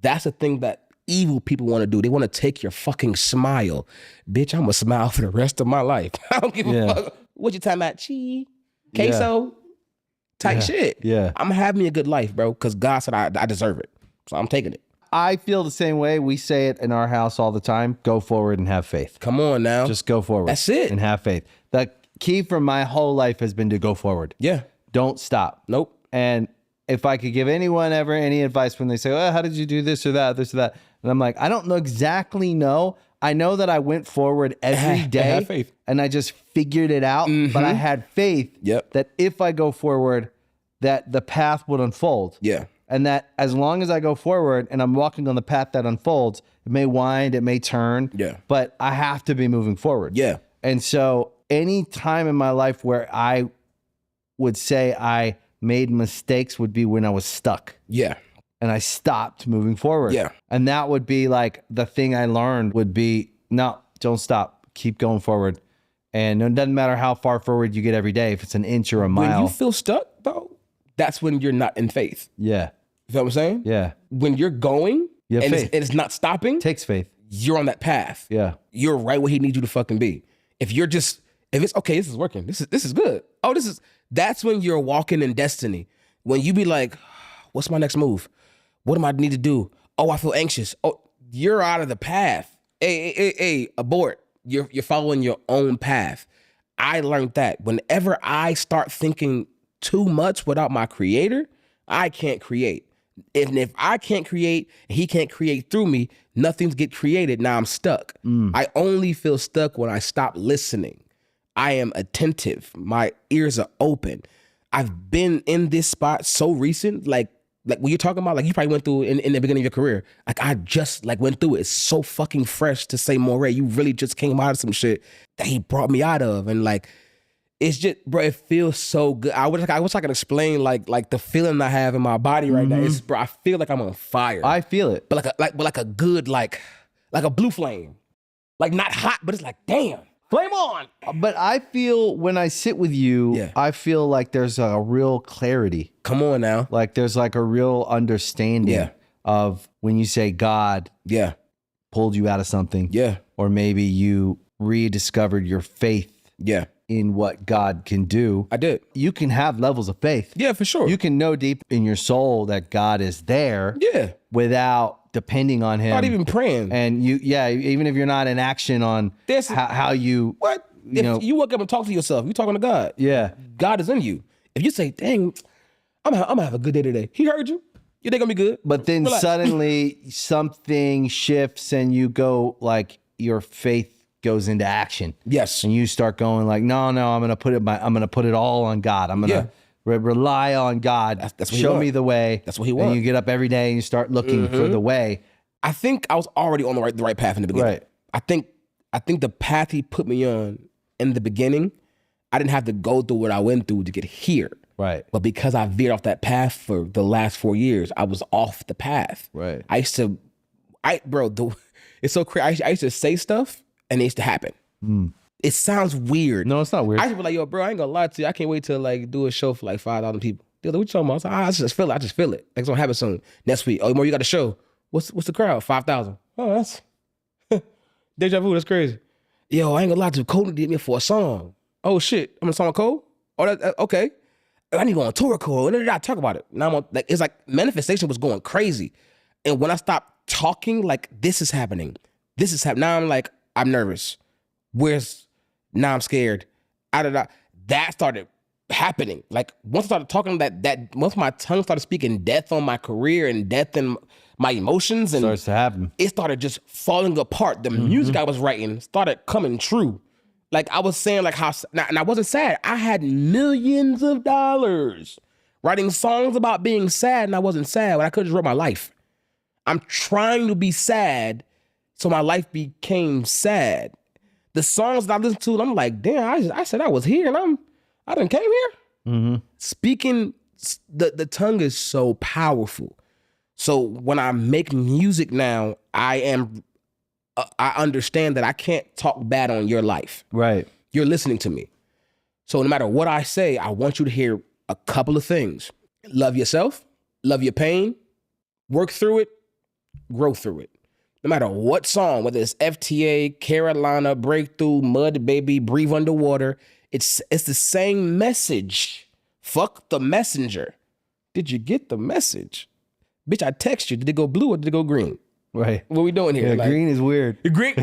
Speaker 3: That's the thing that evil people want to do. They want to take your fucking smile. Bitch, I'm going to smile for the rest of my life. I don't give a fuck. What you talking about? Cheese? Queso? Type shit. Yeah. I'm going to have me a good life, bro, because God said I deserve it. So I'm taking it.
Speaker 1: I feel the same way. We say it in our house all the time. Go forward and have faith.
Speaker 3: Come on now.
Speaker 1: Just go forward.
Speaker 3: That's it.
Speaker 1: And have faith. The key for my whole life has been to go forward. Yeah. Don't stop. Nope. And if I could give anyone ever any advice when they say, oh, how did you do this or that? And I'm like, I don't exactly know. I know that I went forward every day
Speaker 3: have faith.
Speaker 1: And I just figured it out. Mm-hmm. But I had faith that if I go forward, that the path would unfold. Yeah. And that as long as I go forward and I'm walking on the path that unfolds, it may wind, it may turn. Yeah. But I have to be moving forward. Yeah. And so any time in my life where I would say I made mistakes would be when I was stuck. Yeah. And I stopped moving forward. Yeah. And that would be like the thing I learned would be, no, don't stop. Keep going forward. And it doesn't matter how far forward you get every day, if it's an inch or a mile.
Speaker 3: When you feel stuck, though, that's when you're not in faith. Yeah. You know what I'm saying? Yeah. When you're going and it's not stopping.
Speaker 1: Takes faith.
Speaker 3: You're on that path. Yeah. You're right where he needs you to fucking be. If it's okay, this is working. This is good. Oh, that's when you're walking in destiny. When you be like, what's my next move? What do I need to do? Oh, I feel anxious. Oh, you're out of the path. Hey, abort. You're following your own path. I learned that whenever I start thinking too much without my creator, I can't create. And if I can't create, and he can't create through me, nothing's get created. Now I'm stuck. I only feel stuck when I stop listening. I am attentive. My ears are open. I've been in this spot so recent, like what you're talking about, like you probably went through in the beginning of your career. Like I just like went through it. It's so fucking fresh to say, Morray, you really just came out of some shit that he brought me out of. And like, it's just, bro, it feels so good. I wish I can explain like the feeling I have in my body right now. It's, bro, I feel like I'm on fire.
Speaker 1: I feel it.
Speaker 3: But like a good, like a blue flame. Like not hot, but it's like, damn. Flame on.
Speaker 1: But I feel when I sit with you, I feel like there's a real clarity.
Speaker 3: Come on now.
Speaker 1: Like there's like a real understanding of when you say God pulled you out of something. Yeah. Or maybe you rediscovered your faith in what God can do.
Speaker 3: I did.
Speaker 1: You can have levels of faith.
Speaker 3: Yeah, for sure.
Speaker 1: You can know deep in your soul that God is there. Yeah. Without depending on him.
Speaker 3: Not even praying.
Speaker 1: And even if you're not in action on how you...
Speaker 3: What? If you wake up and talk to yourself, you're talking to God. Yeah. God is in you. If you say, dang, I'm gonna have a good day today. He heard you. Your day gonna be good.
Speaker 1: But then suddenly something shifts and you go like your faith goes into action. Yes. And you start going like, no, I'm gonna put it all on God. I'm gonna rely on God. That's what Show me the way.
Speaker 3: That's what he wants.
Speaker 1: And you get up every day and you start looking for the way.
Speaker 3: I think I was already on the right path in the beginning. Right. I think the path he put me on in the beginning, I didn't have to go through what I went through to get here. Right. But because I veered off that path for the last 4 years, I was off the path. Right. It's so crazy. I used to say stuff and it used to happen. It sounds weird.
Speaker 1: No, it's not weird.
Speaker 3: I used to be like, yo, bro, I ain't gonna lie to you. I can't wait to like do a show for like 5,000 people. They're like, what you talking about? I was like, I just feel it. I just feel it. Like it's gonna happen soon. Next week. Oh, More, you got a show. What's the crowd? 5,000. Oh, that's deja vu. That's crazy. Yo, I ain't gonna lie to you. Cole did me for a song. Oh shit, I'm gonna song with Cole? Oh, okay. I need to go on tour with Cole. And then I talk about it. Now I'm on, like, it's like manifestation was going crazy. And when I stopped talking, like this is happening. This is happening. Now I'm like, I'm nervous. Now I'm scared. That started happening. Like once I started talking once my tongue started speaking death on my career and death in my emotions, and
Speaker 1: starts to happen.
Speaker 3: It started just falling apart. The music I was writing started coming true. Like I was saying, like how, and I wasn't sad. I had millions of dollars writing songs about being sad, and I wasn't sad. But I could just wrote my life. I'm trying to be sad, so my life became sad. The songs that I listened to, I'm like, damn, I said I was here, and I done came here. Speaking, the tongue is so powerful. So when I make music now, I understand that I can't talk bad on your life. Right. You're listening to me. So no matter what I say, I want you to hear a couple of things. Love yourself, love your pain, work through it, grow through it. No matter what song, whether it's FTA, Carolina, Breakthrough, Mud Baby, Breathe Underwater, it's the same message. Fuck the messenger. Did you get the message? Bitch, I text you. Did it go blue or did it go green? Right. What we doing here?
Speaker 1: Yeah, like, green is weird.
Speaker 3: Green,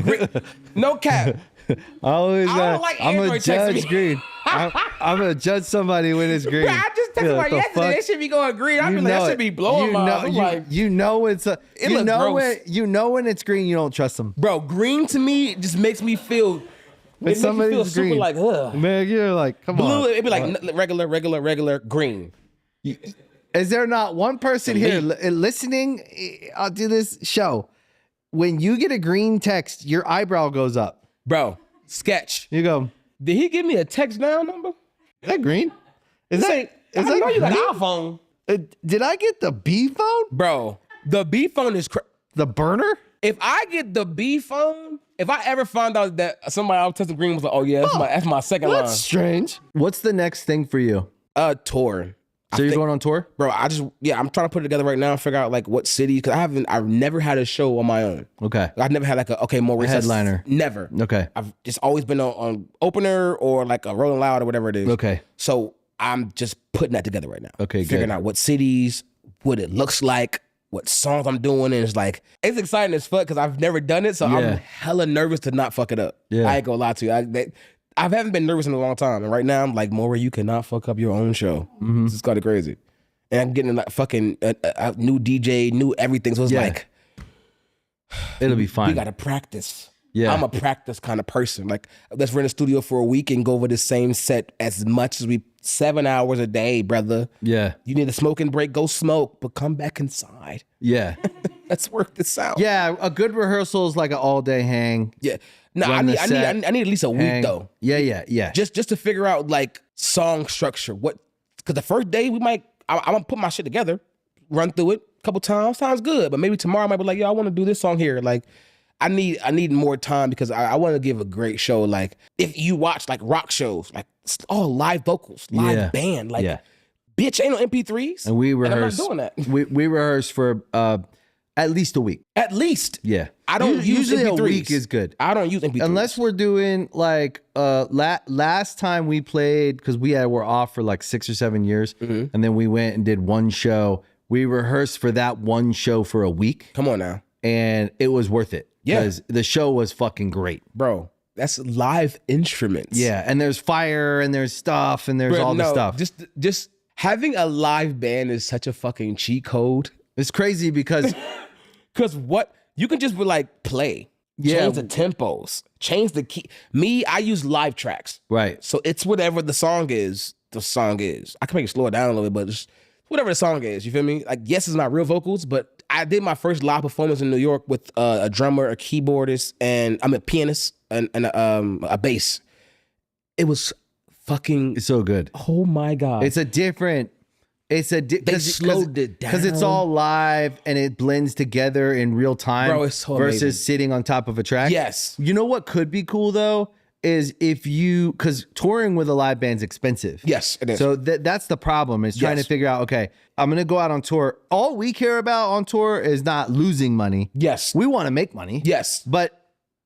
Speaker 3: no cap.
Speaker 1: I
Speaker 3: don't like
Speaker 1: I'm
Speaker 3: Android
Speaker 1: a judge green. I'm gonna judge somebody when it's green.
Speaker 3: Bro, I just texted my yesterday. That should be going green. I feel like that should be blowing my mind.
Speaker 1: You know when it's green, you don't trust them.
Speaker 3: Bro, green to me just makes me feel.
Speaker 1: When somebody's green,
Speaker 3: super like, ugh.
Speaker 1: Man, you're like, come
Speaker 3: blue,
Speaker 1: on.
Speaker 3: Blue, it'd be like regular, green.
Speaker 1: Is there not one person here listening to this show? When you get a green text, your eyebrow goes up.
Speaker 3: Bro, sketch.
Speaker 1: You go,
Speaker 3: did he give me a text now number?
Speaker 1: Is that green? I know
Speaker 3: you got an iPhone.
Speaker 1: Did I get the B phone?
Speaker 3: Bro, the B phone is
Speaker 1: the burner?
Speaker 3: If I get the B phone, if I ever find out that somebody else texting green was like, oh yeah, that's my second line.
Speaker 1: That's strange. What's the next thing for you?
Speaker 3: Tour.
Speaker 1: So you're going on tour?
Speaker 3: Bro, I'm trying to put it together right now and figure out like what city, because I've never had a show on my own. Okay. I've never had like a Morray
Speaker 1: headliner.
Speaker 3: Never.
Speaker 1: Okay.
Speaker 3: I've just always been on opener or like a Rolling Loud or whatever it is.
Speaker 1: Okay.
Speaker 3: So I'm just putting that together right now.
Speaker 1: Okay,
Speaker 3: figuring out what cities, what it looks like, what songs I'm doing, and it's exciting as fuck because I've never done it, so I'm hella nervous to not fuck it up. Yeah. I ain't gonna lie to you. I haven't been nervous in a long time, and right now I'm like, Morray, you cannot fuck up your own show. This is kind of crazy. And I'm getting like fucking a new DJ, new everything. So it's like,
Speaker 1: it'll be fine.
Speaker 3: We gotta practice.
Speaker 1: Yeah.
Speaker 3: I'm a practice kind of person. Like, let's rent a studio for a week and go over the same set as much as 7 hours a day, brother.
Speaker 1: Yeah.
Speaker 3: You need a smoking break, go smoke, but come back inside.
Speaker 1: Yeah.
Speaker 3: Let's work this out.
Speaker 1: Yeah, a good rehearsal is like an all-day hang.
Speaker 3: Yeah. No, I need at least a week though.
Speaker 1: Yeah.
Speaker 3: Just to figure out like song structure. Because the first day I'm gonna put my shit together, run through it a couple times. Sounds good, but maybe tomorrow I might be like, yo, I want to do this song here. Like, I need more time because I want to give a great show. Like, if you watch like rock shows, like all live vocals, live band, like, bitch, ain't no MP3s.
Speaker 1: And we rehearse.
Speaker 3: And I'm not doing that.
Speaker 1: We rehearse for at least a week.
Speaker 3: At least.
Speaker 1: Yeah.
Speaker 3: I don't use
Speaker 1: usually
Speaker 3: MP3s.
Speaker 1: A week is good.
Speaker 3: I don't use MP3s.
Speaker 1: Unless we're doing like last time we played, because we're off for like 6 or 7 years, and then we went and did one show. We rehearsed for that one show for a week.
Speaker 3: Come on now.
Speaker 1: And it was worth it.
Speaker 3: Yeah.
Speaker 1: Because the show was fucking great.
Speaker 3: Bro, that's live instruments.
Speaker 1: Yeah. And there's fire and there's stuff and there's all the stuff.
Speaker 3: Just having a live band is such a fucking cheat code.
Speaker 1: It's crazy because
Speaker 3: what you can just be like play.
Speaker 1: Yeah.
Speaker 3: Change the tempos. Change the key. I use live tracks.
Speaker 1: Right.
Speaker 3: So it's whatever the song is, I can make it slow it down a little bit, but it's whatever the song is, you feel me? Like, yes, it's not real vocals, but I did my first live performance in New York with a drummer, a keyboardist, and I'm a pianist and a bass. It was fucking...
Speaker 1: It's so good.
Speaker 3: Oh my God.
Speaker 1: It's a different... They slowed it down. Because it's all live and it blends together in real time.
Speaker 3: Bro, it's so
Speaker 1: versus
Speaker 3: amazing.
Speaker 1: Sitting on top of a track.
Speaker 3: Yes.
Speaker 1: You know what could be cool though? Is because touring with a live band's expensive.
Speaker 3: Yes, it is.
Speaker 1: So that's the problem, is trying to figure out, okay, I'm going to go out on tour. All we care about on tour is not losing money.
Speaker 3: Yes.
Speaker 1: We want to make money.
Speaker 3: Yes.
Speaker 1: But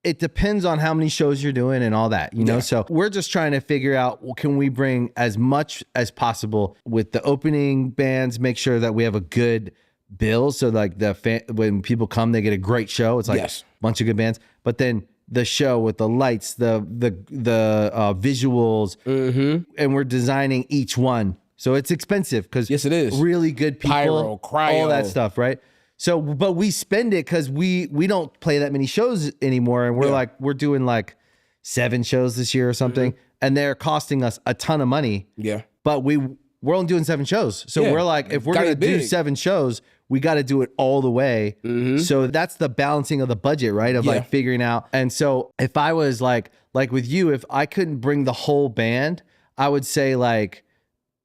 Speaker 1: it depends on how many shows you're doing and all that, you know? So we're just trying to figure out, well, can we bring as much as possible with the opening bands, make sure that we have a good bill. So like when people come, they get a great show. It's like a bunch of good bands, but then the show with the lights, the visuals, and we're designing each one. So it's expensive because
Speaker 3: yes, it is.
Speaker 1: Really good people,
Speaker 3: Pyro, cryo,
Speaker 1: all that stuff, right? So, but we spend it because we don't play that many shows anymore, and we're doing like 7 shows this year or something, and they're costing us a ton of money.
Speaker 3: Yeah,
Speaker 1: but we're only doing 7 shows, so we're like, if we're gonna do 7 shows, we got to do it all the way. So that's the balancing of the budget, right? Of like figuring out. And so if I was like with you, if I couldn't bring the whole band, I would say like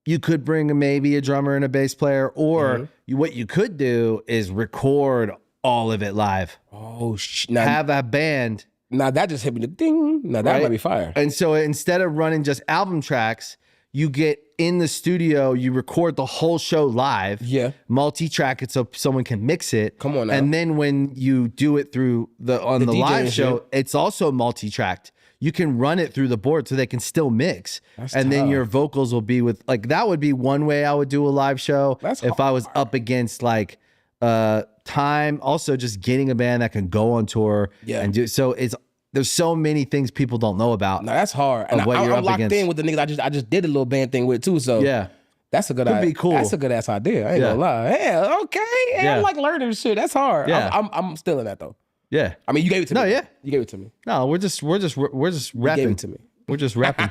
Speaker 1: you could bring maybe a drummer and a bass player, or what you could do is record all of it live.
Speaker 3: Oh,
Speaker 1: have a band.
Speaker 3: Now that just hit me the ding. Now that might be fire.
Speaker 1: And so instead of running just album tracks, you get in the studio, you record the whole show live. Yeah. Multi-track it so someone can mix it.
Speaker 3: Come on now.
Speaker 1: And then when you do it through the live show, it's also multi-tracked. You can run it through the board so they can still mix. That's and tough. Then your vocals will be with, like, that would be one way I would do a live show. That's if I was up against like time. Also just getting a band that can go on tour and do so. There's so many things people don't know about.
Speaker 3: No, that's hard. And I'm locked in with the niggas I just did a little band thing with too. So
Speaker 1: yeah,
Speaker 3: that's a good idea.
Speaker 1: Be cool.
Speaker 3: That's a good ass idea. I ain't gonna lie. Yeah, okay. Yeah, I like learning shit. That's hard. Yeah. I'm still in that though. Yeah. I mean, you gave it to me.
Speaker 1: No, yeah.
Speaker 3: You gave it to me.
Speaker 1: No, we're just rapping.
Speaker 3: You gave it to me.
Speaker 1: We're just rapping.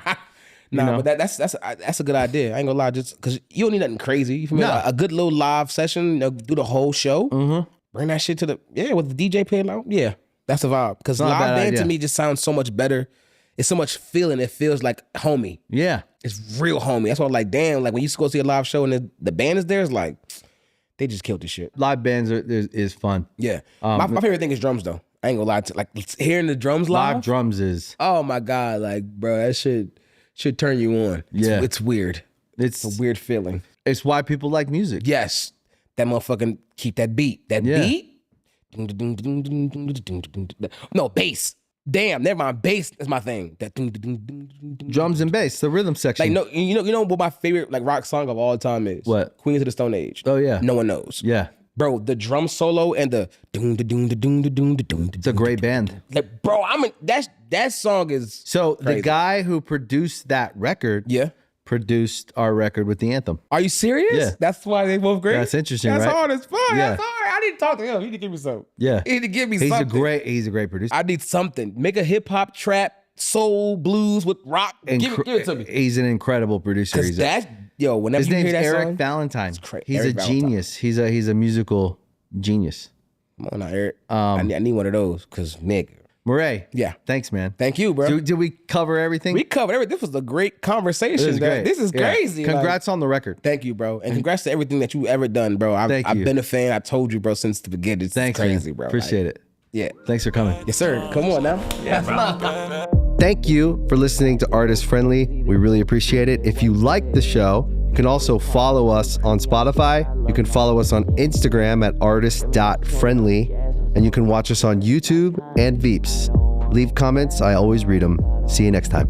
Speaker 3: But that's a good idea. I ain't gonna lie, just because you don't need nothing crazy. You feel me? Like a good little live session, do the whole show. Bring that shit to the with the DJ playing loud. Yeah, that's a vibe. Because live band to me just sounds so much better. It's so much feeling. It feels like homey. Yeah, it's real homey. That's why I'm like, damn. Like when you go see a live show and the band is there, it's like they just killed this shit.
Speaker 1: Live bands is fun.
Speaker 3: Yeah, my favorite thing is drums though. I ain't gonna lie to like hearing the drums live.
Speaker 1: Live drums is
Speaker 3: oh my god, like bro, that shit should turn you on. It's weird. It's a weird feeling.
Speaker 1: It's why people like music.
Speaker 3: Yes, that motherfucking keep that beat. That beat. No bass. Damn, never mind. Bass is my thing. That
Speaker 1: drums and bass, the rhythm section.
Speaker 3: Like you know what my favorite like rock song of all time is?
Speaker 1: What?
Speaker 3: Queens of the Stone Age.
Speaker 1: Oh yeah.
Speaker 3: No one knows.
Speaker 1: Yeah.
Speaker 3: Bro, the drum solo and the doom da doom da doom da doom da doom.
Speaker 1: It's a great band.
Speaker 3: Like, bro, that song is
Speaker 1: So
Speaker 3: crazy.
Speaker 1: the guy who produced that record, produced our record with the anthem.
Speaker 3: Are you serious?
Speaker 1: Yeah.
Speaker 3: That's why they both great.
Speaker 1: That's interesting,
Speaker 3: That's
Speaker 1: right?
Speaker 3: hard as fuck.
Speaker 1: Yeah.
Speaker 3: That's hard. I need to talk to him. He need to give me something.
Speaker 1: Yeah.
Speaker 3: He need to give me
Speaker 1: He's
Speaker 3: something.
Speaker 1: He's a great producer.
Speaker 3: I need something. Make a hip hop, trap, soul, blues with rock. Give it to me.
Speaker 1: He's an incredible producer.
Speaker 3: Because whenever
Speaker 1: his
Speaker 3: you hear
Speaker 1: name's
Speaker 3: that
Speaker 1: Eric
Speaker 3: song,
Speaker 1: Valentine. He's
Speaker 3: Eric
Speaker 1: a
Speaker 3: Valentine.
Speaker 1: genius. He's a musical genius.
Speaker 3: Come on now, Eric. I need one of those because, nigga.
Speaker 1: Morray.
Speaker 3: Yeah.
Speaker 1: Thanks, man.
Speaker 3: Thank you, bro.
Speaker 1: Did we cover everything?
Speaker 3: We covered everything. This was a great conversation.
Speaker 1: This is great.
Speaker 3: This is
Speaker 1: Yeah.
Speaker 3: crazy.
Speaker 1: Congrats on the record.
Speaker 3: Thank you, bro. And congrats to everything that you ever done, bro. I've been a fan. I told you, bro, since the beginning. It's
Speaker 1: Thanks,
Speaker 3: crazy,
Speaker 1: man.
Speaker 3: bro.
Speaker 1: Appreciate it.
Speaker 3: Yeah.
Speaker 1: Thanks for coming.
Speaker 3: Yes, sir. Come on now. Yeah, bro.
Speaker 1: Thank you for listening to Artist Friendly. We really appreciate it. If you like the show, you can also follow us on Spotify. You can follow us on Instagram at artist.friendly. And you can watch us on YouTube and Veeps. Leave comments. I always read them. See you next time.